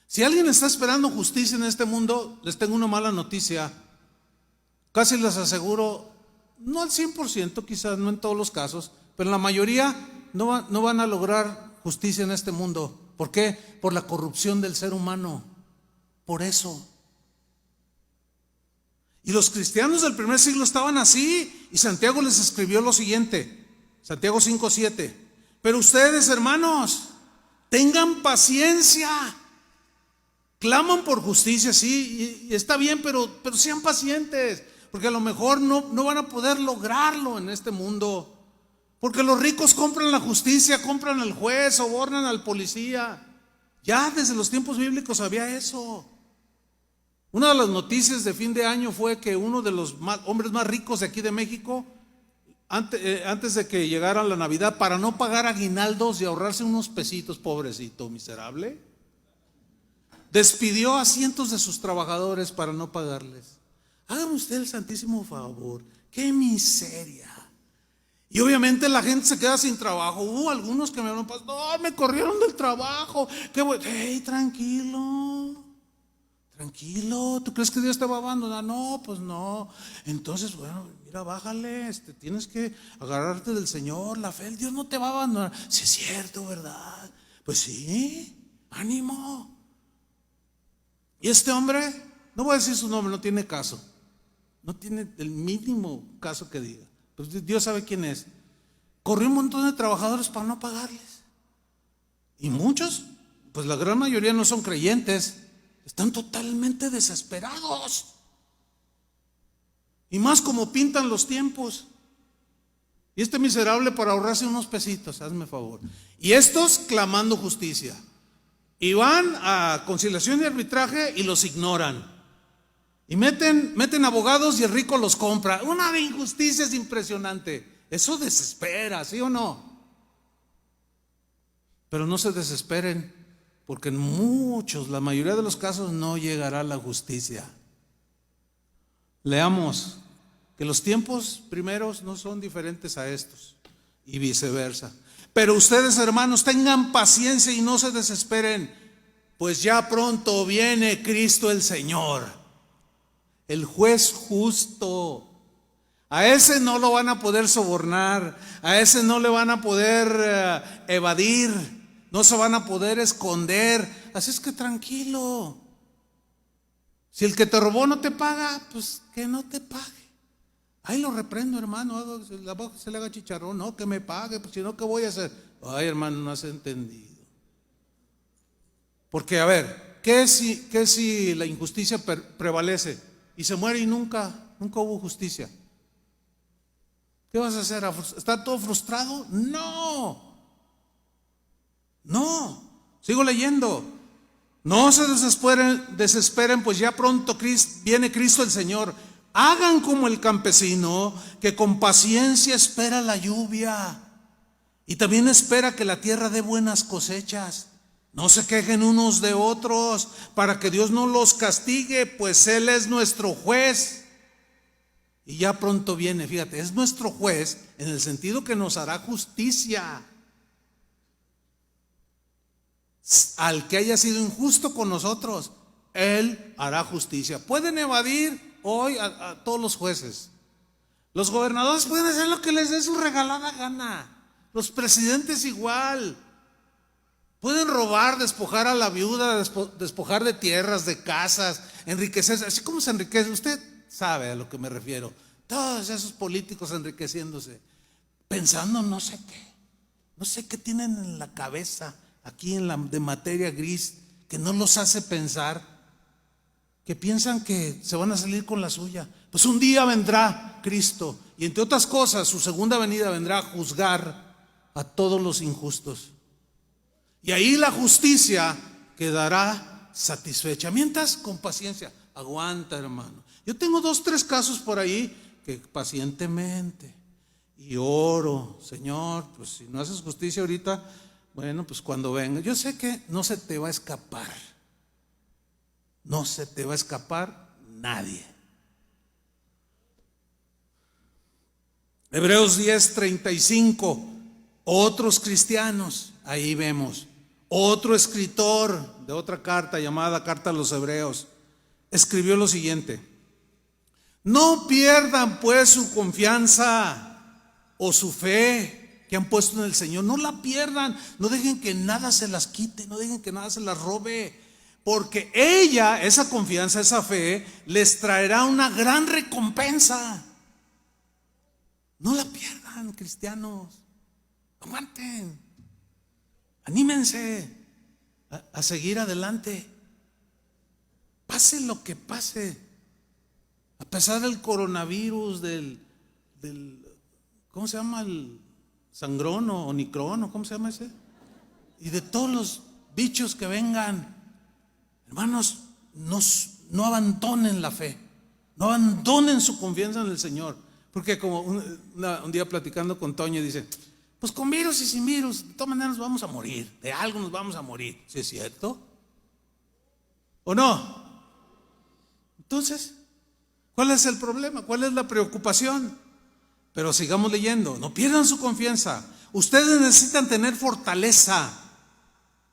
Si alguien está esperando justicia en este mundo, les tengo una mala noticia. Casi les aseguro, no al 100%, quizás no en todos los casos, pero en la mayoría no van a lograr justicia en este mundo. ¿Por qué? Por la corrupción del ser humano. Por eso. Y los cristianos del primer siglo estaban así, y Santiago les escribió lo siguiente, Santiago 5:7: pero ustedes, hermanos, tengan paciencia, claman por justicia, sí, y está bien, pero sean pacientes, porque a lo mejor no van a poder lograrlo en este mundo, porque los ricos compran la justicia, compran al juez, sobornan al policía. Ya desde los tiempos bíblicos había eso. Una de las noticias de fin de año fue que uno de los hombres más ricos de aquí de México, antes de que llegara la Navidad, para no pagar aguinaldos y ahorrarse unos pesitos, pobrecito, miserable, despidió a cientos de sus trabajadores para no pagarles. Hágame usted el santísimo favor, qué miseria. Y obviamente la gente se queda sin trabajo. Hubo algunos que me hablaron: pastor, me corrieron del trabajo. Hey, tranquilo, ¿tú crees que Dios te va a abandonar? No, pues no. Entonces, bueno, mira, bájale, tienes que agarrarte del Señor, la fe, Dios no te va a abandonar. Sí, es cierto, ¿verdad? Pues sí, ánimo. Y este hombre, no voy a decir su nombre, no tiene caso, no tiene el mínimo caso que diga, pues Dios sabe quién es. Corrió un montón de trabajadores para no pagarles. Y muchos, pues la gran mayoría no son creyentes, están totalmente desesperados. Y más como pintan los tiempos. Y este miserable, para ahorrarse unos pesitos, hazme favor. Y estos clamando justicia. Y van a conciliación y arbitraje y los ignoran. Y meten abogados y el rico los compra. Una de injusticias impresionante. Eso desespera, ¿sí o no? Pero no se desesperen, porque en la mayoría de los casos no llegará la justicia. Leamos que los tiempos primeros no son diferentes a estos y viceversa. Pero ustedes, hermanos, tengan paciencia y no se desesperen, pues ya pronto viene Cristo el Señor, el juez justo. A ese no lo van a poder sobornar, a ese no le van a poder evadir, no se van a poder esconder. Así es que tranquilo. Si el que te robó no te paga, pues que no te pague. Ay, lo reprendo, hermano, se le haga chicharrón, no, que me pague, pues si no, ¿qué voy a hacer? Ay, hermano, no has entendido. Porque, a ver, ¿qué si la injusticia prevalece y se muere y nunca hubo justicia? ¿Qué vas a hacer? ¿Está todo frustrado? No. Sigo leyendo. No se desesperen, pues ya pronto viene Cristo el Señor. Hagan como el campesino que con paciencia espera la lluvia y también espera que la tierra dé buenas cosechas. No se quejen unos de otros para que Dios no los castigue, pues Él es nuestro juez. Y ya pronto viene, fíjate, es nuestro juez en el sentido que nos hará justicia. Al que haya sido injusto con nosotros, Él hará justicia. Pueden evadir hoy a todos los jueces. Los gobernadores pueden hacer lo que les dé su regalada gana. Los presidentes igual. Pueden robar, despojar a la viuda, despojar de tierras, de casas, enriquecerse. Así como se enriquece, usted sabe a lo que me refiero. Todos esos políticos enriqueciéndose, pensando no sé qué tienen en la cabeza, aquí de materia gris, que no los hace pensar, que piensan que se van a salir con la suya. Pues un día vendrá Cristo y entre otras cosas su segunda venida vendrá a juzgar a todos los injustos. Y ahí la justicia quedará satisfecha. Mientras, con paciencia, aguanta, hermano. Yo tengo 2, 3 casos por ahí que pacientemente y oro, Señor, pues si no haces justicia ahorita, bueno, pues cuando venga. Yo sé que no se te va a escapar. No se te va a escapar nadie. Hebreos 10:35. Otros cristianos, ahí vemos. Otro escritor de otra carta llamada Carta a los Hebreos escribió lo siguiente: no pierdan pues su confianza o su fe que han puesto en el Señor. No la pierdan, no dejen que nada se las quite, no dejen que nada se las robe, porque esa confianza, esa fe, les traerá una gran recompensa. No la pierdan, cristianos. Aguanten, anímense a seguir adelante. Pase lo que pase, a pesar del coronavirus, del ¿cómo se llama? El sangrón o onicrón, ¿cómo se llama ese? Y de todos los bichos que vengan, hermanos, no abandonen la fe, no abandonen su confianza en el Señor. Porque como un día platicando con Toño dice, pues con virus y sin virus, de todas maneras nos vamos a morir, de algo nos vamos a morir. ¿Sí es cierto? ¿O no? Entonces, ¿cuál es el problema? ¿Cuál es la preocupación? Pero sigamos leyendo, no pierdan su confianza. Ustedes necesitan tener fortaleza,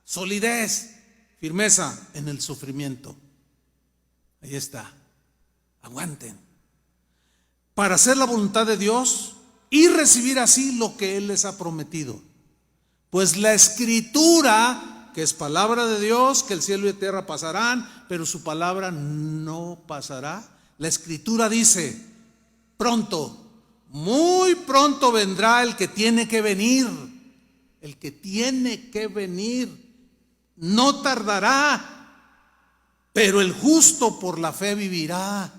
solidez, firmeza en el sufrimiento. Ahí está, aguanten. Para hacer la voluntad de Dios y recibir así lo que Él les ha prometido. Pues la Escritura, que es palabra de Dios, que el cielo y la tierra pasarán, pero su palabra no pasará. La Escritura dice, pronto, muy pronto vendrá el que tiene que venir. El que tiene que venir. No tardará, pero el justo por la fe vivirá.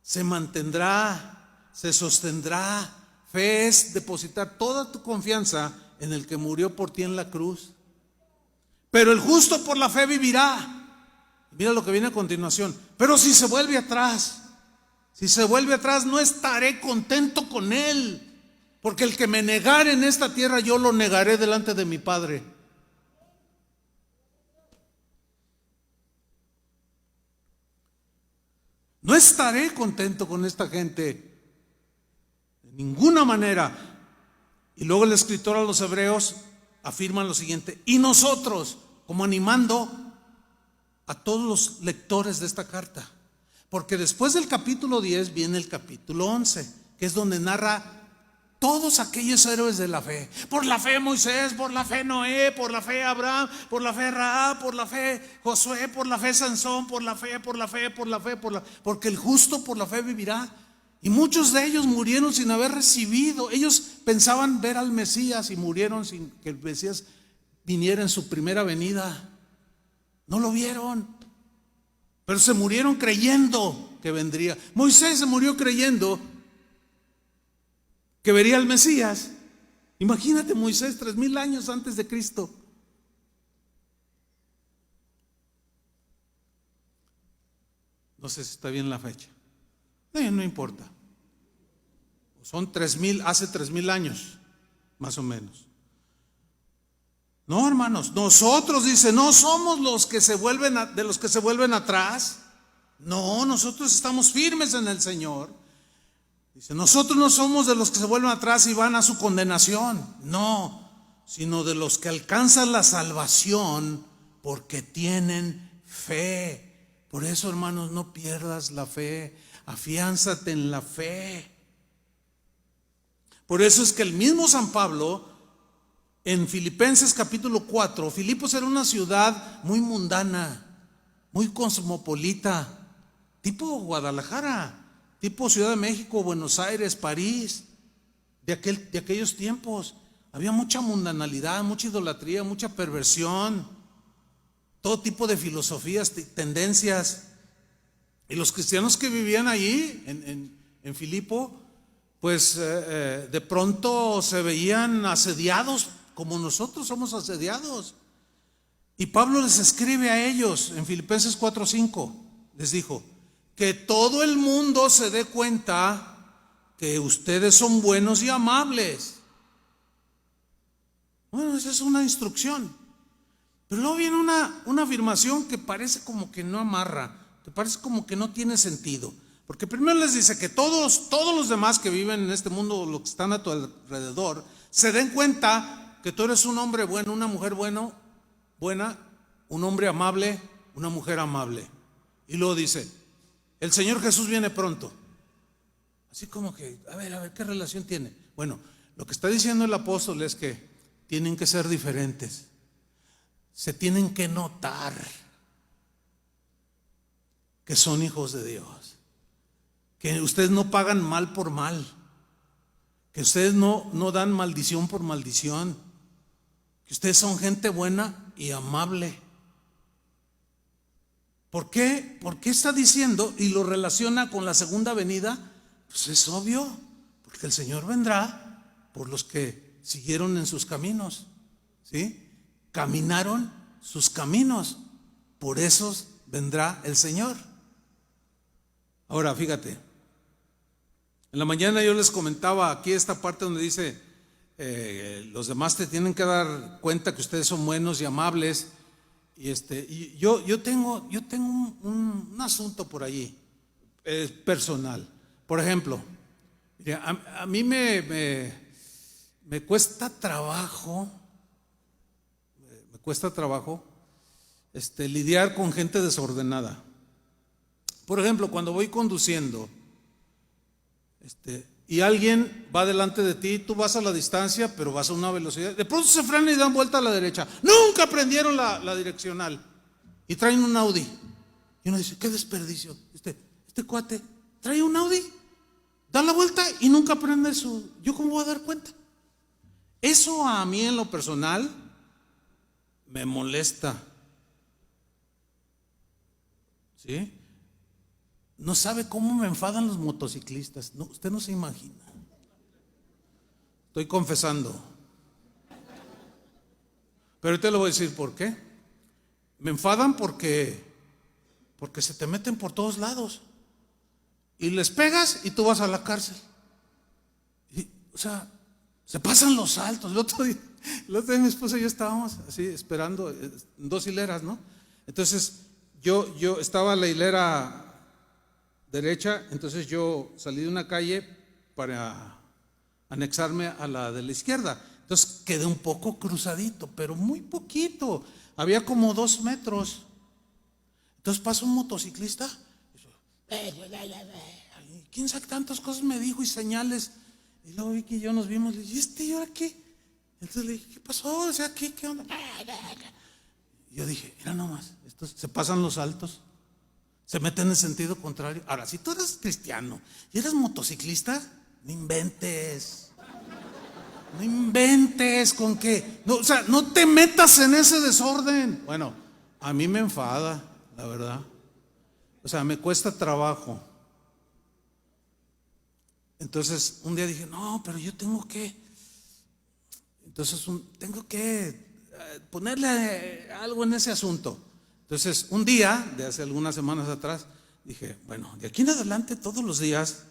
Se mantendrá, se sostendrá. Fe es depositar toda tu confianza en el que murió por ti en la cruz. Pero el justo por la fe vivirá. Mira lo que viene a continuación. Pero si se vuelve atrás, no estaré contento con él. Porque el que me negare en esta tierra, yo lo negaré delante de mi Padre. No estaré contento con esta gente de ninguna manera. Y luego el escritor a los hebreos afirma lo siguiente: y nosotros, como animando a todos los lectores de esta carta, porque después del capítulo 10 viene el capítulo 11, que es donde narra todos aquellos héroes de la fe. Por la fe Moisés, por la fe Noé, por la fe Abraham, por la fe Rahab, por la fe Josué, por la fe Sansón, por la fe, porque el justo por la fe vivirá. Y muchos de ellos murieron sin haber recibido. Ellos pensaban ver al Mesías y murieron sin que el Mesías viniera en su primera venida. No lo vieron, pero se murieron creyendo que vendría. Moisés se murió creyendo que vería al Mesías. Imagínate, Moisés 3000 años antes de Cristo. No sé si está bien la fecha. No importa. Son 3000, hace 3000 años, más o menos. No, hermanos, nosotros, dice, no somos los que se vuelven de los que se vuelven atrás. No, nosotros estamos firmes en el Señor. Dice, nosotros no somos de los que se vuelven atrás y van a su condenación. No, sino de los que alcanzan la salvación porque tienen fe. Por eso, hermanos, no pierdas la fe. Afiánzate en la fe. Por eso es que el mismo San Pablo, en Filipenses capítulo 4, Filipos era una ciudad muy mundana, muy cosmopolita, tipo Guadalajara, tipo Ciudad de México, Buenos Aires, París, de aquellos tiempos. Había mucha mundanalidad, mucha idolatría, mucha perversión, todo tipo de filosofías, tendencias. Y los cristianos que vivían allí, en Filipo, pues de pronto se veían asediados como nosotros somos asediados. Y Pablo les escribe a ellos en Filipenses 4:5, les dijo: que todo el mundo se dé cuenta que ustedes son buenos y amables. Bueno, esa es una instrucción. Pero luego viene una afirmación que parece como que no amarra, que parece como que no tiene sentido. Porque primero les dice que todos los demás que viven en este mundo, los que están a tu alrededor, se den cuenta que tú eres un hombre bueno, una mujer buena, un hombre amable, una mujer amable. Y luego dice: el Señor Jesús viene pronto. Así como que, a ver, ¿qué relación tiene? Bueno, lo que está diciendo el apóstol es que tienen que ser diferentes. Se tienen que notar que son hijos de Dios. Que ustedes no pagan mal por mal. Que ustedes no dan maldición por maldición. Que ustedes son gente buena y amable. ¿Por qué? ¿Por qué está diciendo y lo relaciona con la segunda venida? Pues es obvio, porque el Señor vendrá por los que siguieron en sus caminos, ¿sí? Caminaron sus caminos, por esos vendrá el Señor. Ahora, fíjate, en la mañana yo les comentaba aquí esta parte donde dice, los demás te tienen que dar cuenta que ustedes son buenos y amables. Y yo tengo un asunto por allí, personal. Por ejemplo, a mí me cuesta trabajo, lidiar con gente desordenada. Por ejemplo, cuando voy conduciendo, y alguien va delante de ti, tú vas a la distancia, pero vas a una velocidad, de pronto se frenan y dan vuelta a la derecha. Nunca aprendieron la direccional y traen un Audi. Y uno dice: qué desperdicio, este cuate trae un Audi, da la vuelta y nunca aprende su. ¿Yo cómo voy a dar cuenta? Eso a mí en lo personal me molesta. ¿Sí? No sabe cómo me enfadan los motociclistas. No, usted no se imagina. Estoy confesando. Pero ahorita le voy a decir por qué. Me enfadan porque se te meten por todos lados. Y les pegas y tú vas a la cárcel. O sea, se pasan los saltos. El otro día mi esposa y yo estábamos así esperando en 2 hileras, ¿no? Entonces yo estaba en la hilera derecha, entonces yo salí de una calle para anexarme a la de la izquierda. Entonces quedé un poco cruzadito, pero muy poquito, había como 2 metros. Entonces pasa un motociclista, quién sabe tantas cosas me dijo y señales, y luego Vicky y yo nos vimos, y dije, ¿y ahora qué? Entonces le dije, ¿qué pasó? O sea, ¿qué onda? Y yo dije, mira nomás, estos se pasan los altos, se meten en sentido contrario. Ahora, si tú eres cristiano y eres motociclista, no inventes. No inventes con que, no, o sea, no te metas en ese desorden. Bueno, a mí me enfada, la verdad. O sea, me cuesta trabajo. Entonces, un día dije, no, pero yo tengo que ponerle algo en ese asunto. Entonces, un día, de hace algunas semanas atrás, dije, bueno, de aquí en adelante todos los días,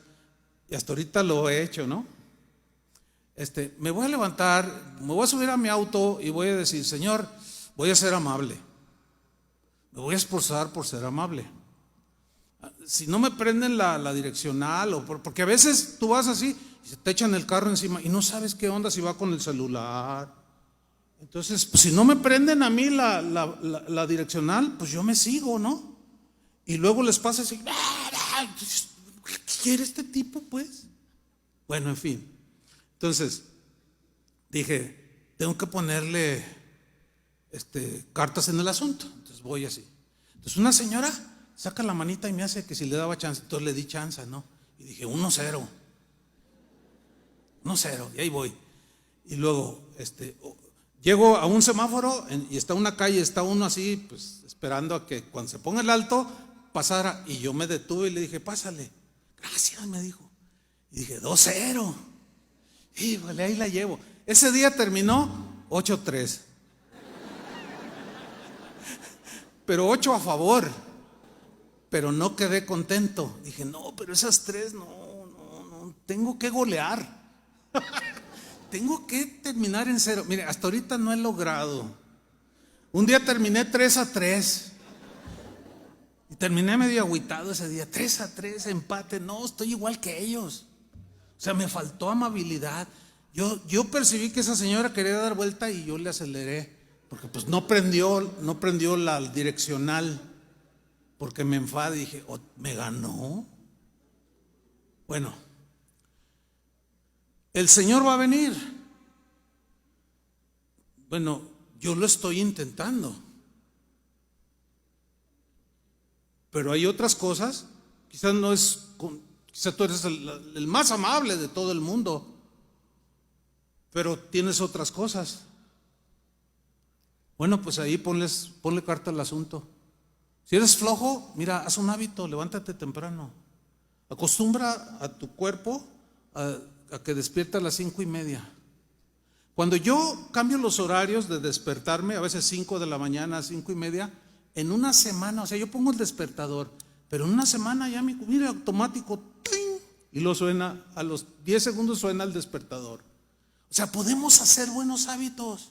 y hasta ahorita lo he hecho, ¿no? Me voy a levantar, me voy a subir a mi auto y voy a decir, Señor, voy a ser amable. Me voy a esforzar por ser amable. Si no me prenden la direccional, porque a veces tú vas así y se te echan el carro encima y no sabes qué onda si va con el celular. Entonces, pues, si no me prenden a mí la direccional, pues yo me sigo, ¿no? Y luego les pasa así, ¿qué quiere este tipo, pues? Bueno, en fin. Entonces, dije, tengo que ponerle cartas en el asunto. Entonces voy así. Entonces una señora saca la manita y me hace que si le daba chance. Entonces le di chance, ¿no? Y dije, 1-0. 1-0, y ahí voy. Y luego, llego a un semáforo y está una calle, está uno así, pues esperando a que cuando se ponga el alto, pasara. Y yo me detuve y le dije, pásale. Gracias, me dijo. Y dije, 2-0. Híjole, ahí la llevo. Ese día terminó 8-3. Pero 8 a favor. Pero no quedé contento. Dije, no, pero esas 3 no, tengo que golear. Tengo que terminar en 0. Mire, hasta ahorita no he logrado. Un día terminé 3-3. Y terminé medio agüitado ese día. 3-3, empate. No, estoy igual que ellos. O sea, me faltó amabilidad. Yo percibí que esa señora quería dar vuelta y yo le aceleré. Porque pues no prendió la direccional. Porque me enfadé y dije, oh, ¿me ganó? Bueno, el Señor va a venir. Bueno, yo lo estoy intentando. Pero hay otras cosas. Quizás tú eres el más amable de todo el mundo, pero tienes otras cosas. Bueno, pues ahí ponle carta al asunto. Si eres flojo, mira, haz un hábito, levántate temprano. Acostumbra a tu cuerpo a que despierte a las 5:30. Cuando yo cambio los horarios de despertarme, a veces 5 de la mañana, 5:30, en una semana, o sea, yo pongo el despertador, pero en una semana ya mira, automático, ¡ting! Y lo suena, a los 10 segundos suena el despertador. O sea, podemos hacer buenos hábitos.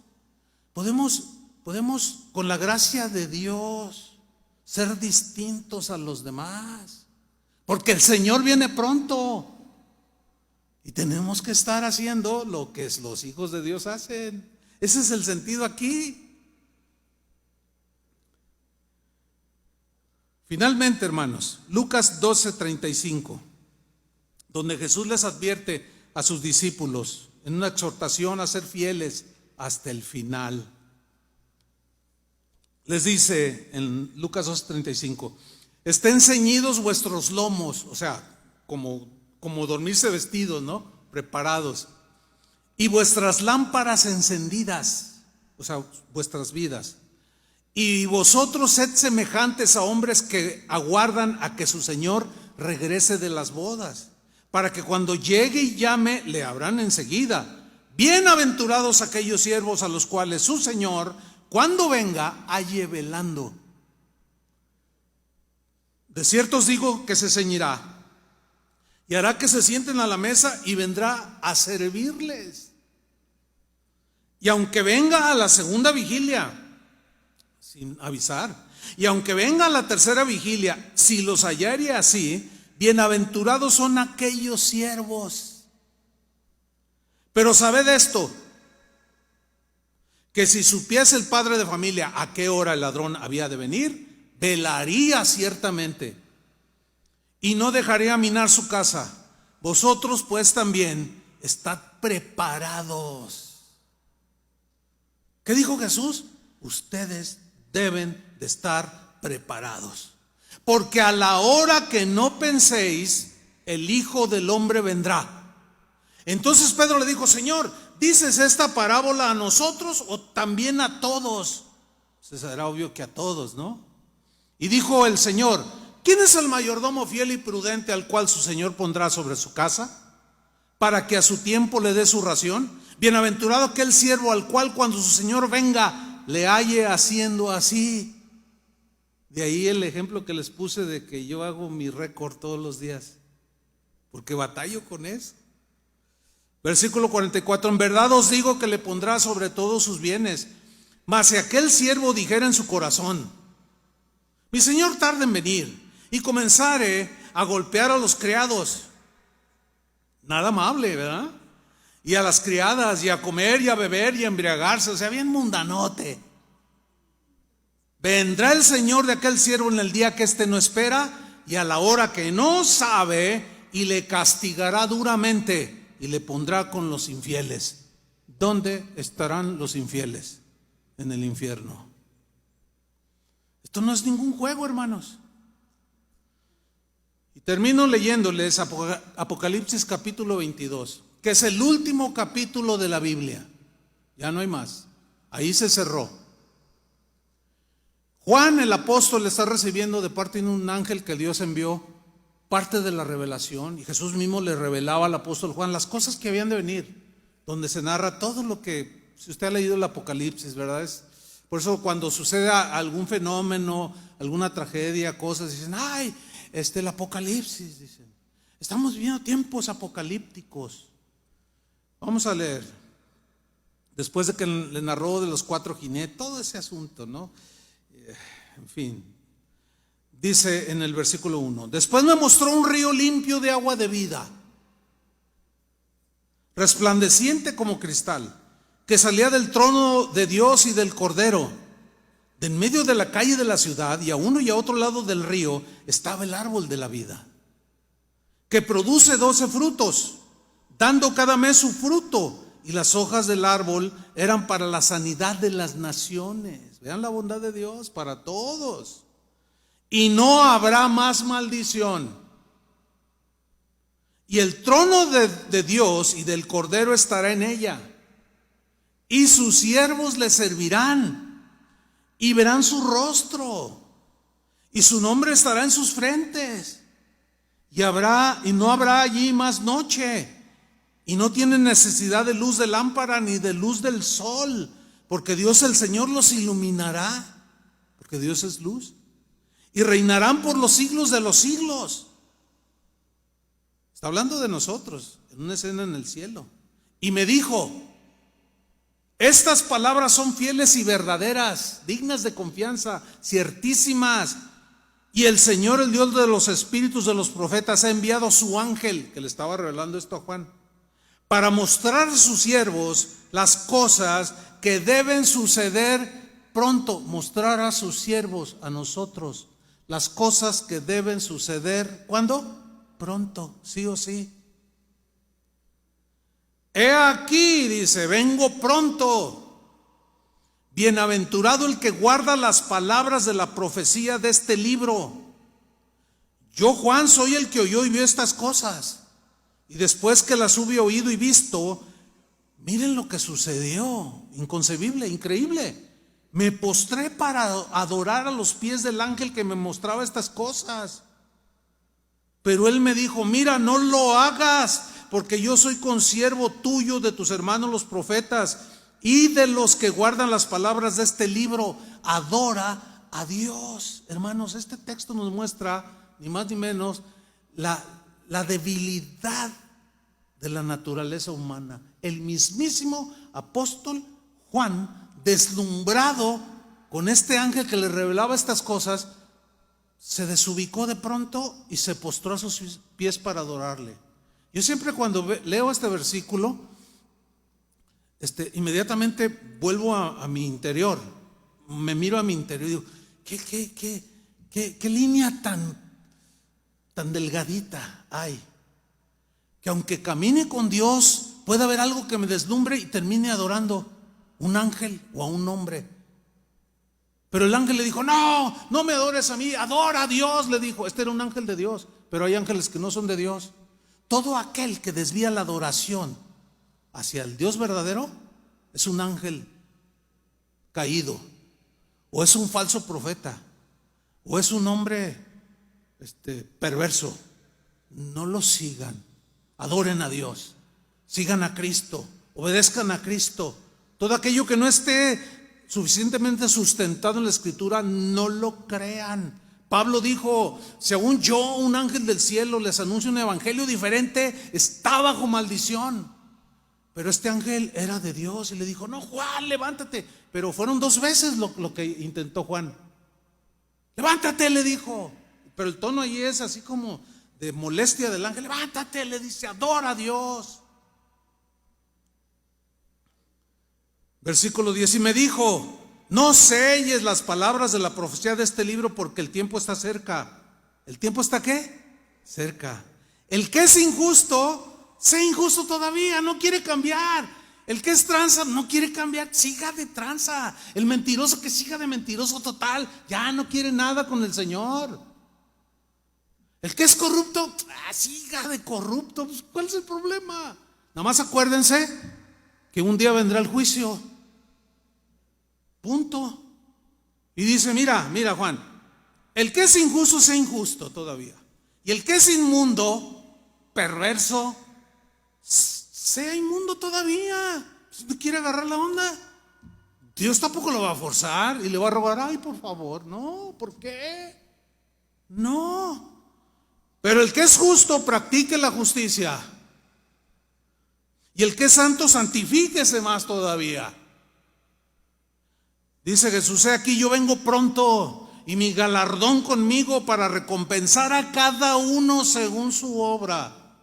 Podemos, con la gracia de Dios, ser distintos a los demás. Porque el Señor viene pronto. Y tenemos que estar haciendo lo que los hijos de Dios hacen. Ese es el sentido aquí. Finalmente, hermanos, Lucas 12:35, donde Jesús les advierte a sus discípulos en una exhortación a ser fieles hasta el final. Les dice en Lucas 12:35, estén ceñidos vuestros lomos, o sea, como dormirse vestidos, ¿no? Preparados. Y vuestras lámparas encendidas, o sea, vuestras vidas. Y vosotros sed semejantes a hombres que aguardan a que su Señor regrese de las bodas, para que cuando llegue y llame, le abran enseguida. Bienaventurados aquellos siervos a los cuales su Señor, cuando venga, halle velando. De cierto os digo que se ceñirá y hará que se sienten a la mesa y vendrá a servirles. Y aunque venga a la segunda vigilia, sin avisar, y aunque venga a la tercera vigilia, si los hallare así, bienaventurados son aquellos siervos. Pero sabed esto, que si supiese el padre de familia a qué hora el ladrón había de venir, velaría ciertamente y no dejaría minar su casa. Vosotros pues también estad preparados. ¿Qué dijo Jesús? Ustedes deben de estar preparados, porque a la hora que no penséis, el Hijo del Hombre vendrá. Entonces Pedro le dijo: Señor, ¿dices esta parábola a nosotros o también a todos? Pues será obvio que a todos, ¿no? Y dijo el Señor: ¿quién es el mayordomo fiel y prudente al cual su Señor pondrá sobre su casa, para que a su tiempo le dé su ración? Bienaventurado aquel siervo al cual cuando su Señor venga le halle haciendo así. De ahí el ejemplo que les puse de que yo hago mi récord todos los días, porque batallo con eso. Versículo 44: en verdad os digo que le pondrá sobre todos sus bienes. Mas si aquel siervo dijera en su corazón: mi Señor tarda en venir, y comenzare a golpear a los criados, nada amable, ¿verdad? Y a las criadas, y a comer y a beber y a embriagarse, o sea, bien mundanote. Vendrá el Señor de aquel siervo en el día que éste no espera y a la hora que no sabe, y le castigará duramente y le pondrá con los infieles. ¿Dónde estarán los infieles? En el infierno. Esto no es ningún juego, hermanos. Y termino leyéndoles Apocalipsis capítulo 22, que es el último capítulo de la Biblia. Ya no hay más. Ahí se cerró. Juan el apóstol está recibiendo de parte de un ángel que Dios envió parte de la revelación, y Jesús mismo le revelaba al apóstol Juan las cosas que habían de venir, donde se narra todo lo que, si usted ha leído el Apocalipsis, ¿verdad? Por eso cuando sucede algún fenómeno, alguna tragedia, cosas, dicen: ay, el Apocalipsis, dicen, estamos viviendo tiempos apocalípticos. Vamos a leer, después de que le narró de los 4 jinetes, todo ese asunto, ¿no? En fin, dice en el versículo 1: después me mostró un río limpio de agua de vida, resplandeciente como cristal, que salía del trono de Dios y del Cordero. De en medio de la calle de la ciudad, y a uno y a otro lado del río, estaba el árbol de la vida, que produce 12 frutos, dando cada mes su fruto, y las hojas del árbol eran para la sanidad de las naciones. Vean la bondad de Dios para todos. Y no habrá más maldición. Y el trono de Dios y del Cordero estará en ella, y sus siervos le servirán, y verán su rostro, y su nombre estará en sus frentes. Y no habrá allí más noche, y no tienen necesidad de luz de lámpara ni de luz del sol, porque Dios el Señor los iluminará, porque Dios es luz. Y reinarán por los siglos de los siglos. Está hablando de nosotros, en una escena en el cielo. Y me dijo: estas palabras son fieles y verdaderas, dignas de confianza, ciertísimas. Y el Señor, el Dios de los espíritus de los profetas, ha enviado su ángel, que le estaba revelando esto a Juan, para mostrar a sus siervos las cosas que deben suceder pronto. Mostrar a sus siervos, a nosotros, las cosas que deben suceder. ¿Cuándo? Pronto, sí o sí. He aquí, dice, vengo pronto. Bienaventurado el que guarda las palabras de la profecía de este libro. Yo, Juan, soy el que oyó y vio estas cosas. Y después que las hube oído y visto, miren lo que sucedió. Inconcebible, increíble. Me postré para adorar a los pies del ángel que me mostraba estas cosas. Pero él me dijo: mira, no lo hagas, porque yo soy consiervo tuyo, de tus hermanos los profetas y de los que guardan las palabras de este libro. Adora a Dios. Hermanos, este texto nos muestra ni más ni menos la debilidad de la naturaleza humana. El mismísimo apóstol Juan, deslumbrado con este ángel que le revelaba estas cosas, se desubicó de pronto y se postró a sus pies para adorarle. Yo siempre cuando leo este versículo inmediatamente vuelvo a mi interior, me miro a mi interior y digo, qué línea tan delgadita hay, que aunque camine con Dios puede haber algo que me deslumbre y termine adorando un ángel o a un hombre. Pero el ángel le dijo, no me adores a mí, adora a Dios, le dijo. Este era un ángel de Dios, pero hay ángeles que no son de Dios. Todo aquel que desvía la adoración hacia el Dios verdadero es un ángel caído, o es un falso profeta, o es un hombre perverso. No lo sigan, adoren a Dios, sigan a Cristo, obedezcan a Cristo. Todo aquello que no esté suficientemente sustentado en la Escritura, no lo crean. Pablo dijo, si aún yo, un ángel del cielo, les anuncio un evangelio diferente, está bajo maldición. Pero este ángel era de Dios y le dijo, no, Juan, levántate. Pero fueron 2 veces lo que intentó Juan. Levántate, le dijo. Pero el tono ahí es así como de molestia del ángel. Levántate, le dice, adora a Dios. Versículo 10, y me dijo, no selles las palabras de la profecía de este libro, porque el tiempo está cerca. ¿El tiempo está qué? Cerca. El que es injusto, sea injusto todavía, no quiere cambiar. El que es tranza, no quiere cambiar, siga de tranza. El mentiroso, que siga de mentiroso total, ya no quiere nada con el Señor. El que es corrupto, siga de corrupto. Pues, ¿cuál es el problema? Nada más acuérdense que un día vendrá el juicio. Punto. Y dice, mira Juan, el que es injusto sea injusto todavía, y el que es inmundo, perverso, sea inmundo todavía. Si no quiere agarrar la onda, Dios tampoco lo va a forzar y le va a rogar, ay, por favor. No, ¿por qué? No. Pero el que es justo, practique la justicia, y el que es santo, santifíquese más todavía. Dice Jesús, he aquí yo vengo pronto, y mi galardón conmigo para recompensar a cada uno según su obra.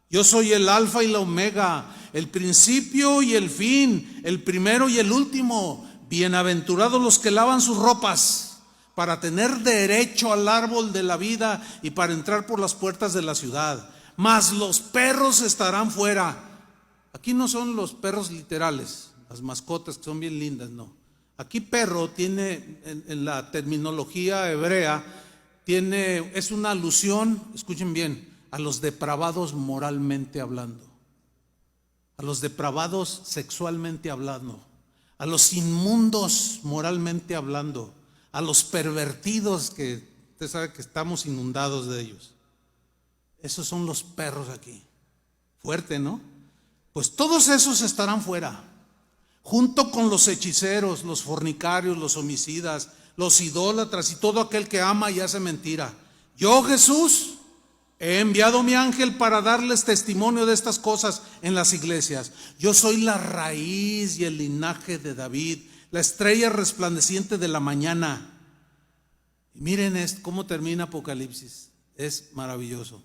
Yo soy el alfa y la omega, el principio y el fin, el primero y el último. Bienaventurados los que lavan sus ropas, para tener derecho al árbol de la vida y para entrar por las puertas de la ciudad. Mas los perros estarán fuera. Aquí no son los perros literales, las mascotas que son bien lindas, no. Aquí perro tiene, en la terminología hebrea, es una alusión, escuchen bien, a los depravados moralmente hablando, a los depravados sexualmente hablando, a los inmundos moralmente hablando, a los pervertidos, que usted sabe que estamos inundados de ellos. Esos son los perros aquí. Fuerte, ¿no? Pues todos esos estarán fuera, junto con los hechiceros, los fornicarios, los homicidas, los idólatras y todo aquel que ama y hace mentira. Yo, Jesús, he enviado mi ángel para darles testimonio de estas cosas en las iglesias. Yo soy la raíz y el linaje de David, la estrella resplandeciente de la mañana. Y miren cómo termina Apocalipsis, es maravilloso.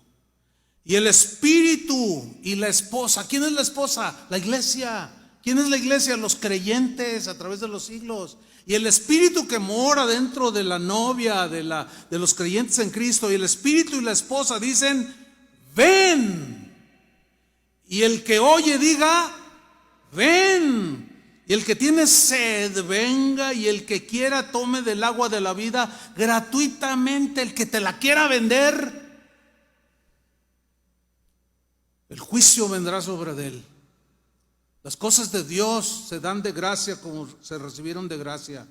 Y el espíritu y la esposa. ¿Quién es la esposa? La iglesia. ¿Quién es la iglesia? Los creyentes a través de los siglos. Y el espíritu que mora dentro de la novia, de los creyentes en Cristo, y el espíritu y la esposa dicen, ven. Y el que oye diga, ven. Y el que tiene sed, venga. Y el que quiera, tome del agua de la vida gratuitamente. El que te la quiera vender, el juicio vendrá sobre él. Las cosas de Dios se dan de gracia como se recibieron de gracia.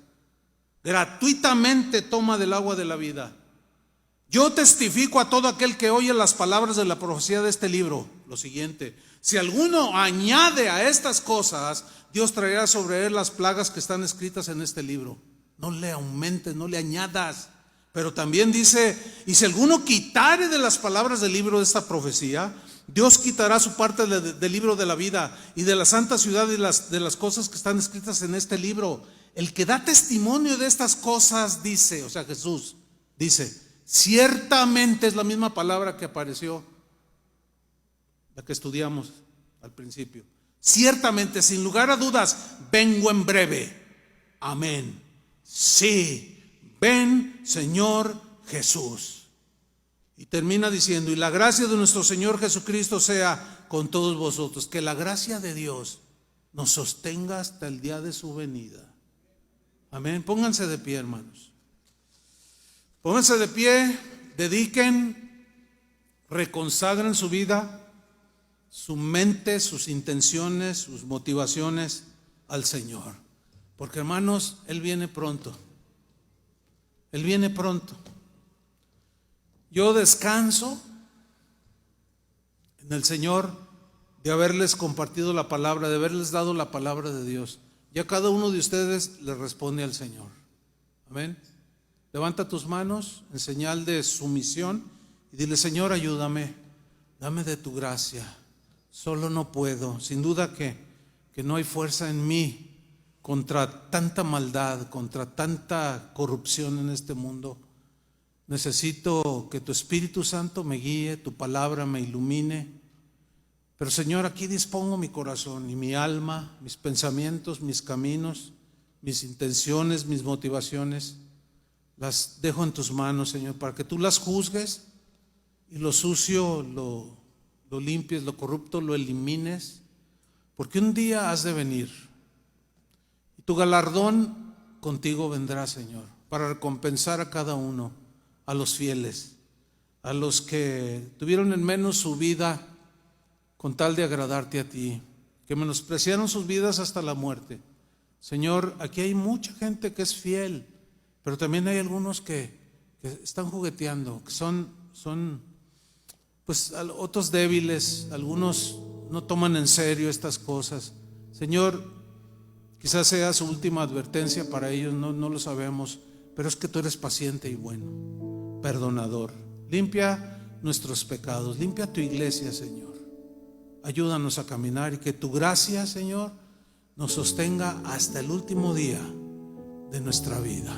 Gratuitamente toma del agua de la vida. Yo testifico a todo aquel que oye las palabras de la profecía de este libro lo siguiente: si alguno añade a estas cosas, Dios traerá sobre él las plagas que están escritas en este libro. No le aumentes, no le añadas. Pero también dice, y si alguno quitare de las palabras del libro de esta profecía, Dios quitará su parte del libro de la vida y de la santa ciudad y de las cosas que están escritas en este libro. El que da testimonio de estas cosas dice, o sea, Jesús dice, ciertamente, es la misma palabra que apareció, la que estudiamos al principio. Ciertamente, sin lugar a dudas, vengo en breve. Amén. Sí, ven, Señor Jesús. Y termina diciendo: y la gracia de nuestro Señor Jesucristo sea con todos vosotros. Que la gracia de Dios nos sostenga hasta el día de su venida. Amén. Pónganse de pie, hermanos. Pónganse de pie, dediquen, reconsagren su vida, su mente, sus intenciones, sus motivaciones al Señor. Porque, hermanos, Él viene pronto. Él viene pronto. Yo descanso en el Señor de haberles compartido la palabra, de haberles dado la palabra de Dios. Ya cada uno de ustedes le responde al Señor. Amén. Levanta tus manos en señal de sumisión y dile: Señor, ayúdame, dame de tu gracia. Solo no puedo. Sin duda que no hay fuerza en mí contra tanta maldad, contra tanta corrupción en este mundo. Necesito que tu Espíritu Santo me guíe, tu palabra me ilumine. Pero, Señor, aquí dispongo mi corazón y mi alma, mis pensamientos, mis caminos, mis intenciones, mis motivaciones. Las dejo en tus manos, Señor, para que tú las juzgues y lo sucio lo limpies, lo corrupto lo elimines, porque un día has de venir y tu galardón contigo vendrá, Señor, para recompensar a cada uno, a los fieles, a los que tuvieron en menos su vida con tal de agradarte a ti, que menospreciaron sus vidas hasta la muerte. Señor, aquí hay mucha gente que es fiel, pero también hay algunos que están jugueteando, que son pues otros débiles, algunos no toman en serio estas cosas. Señor, quizás sea su última advertencia para ellos, no lo sabemos, pero es que tú eres paciente y bueno, perdonador. Limpia nuestros pecados, limpia tu iglesia, Señor. Ayúdanos a caminar y que tu gracia, Señor, nos sostenga hasta el último día de nuestra vida.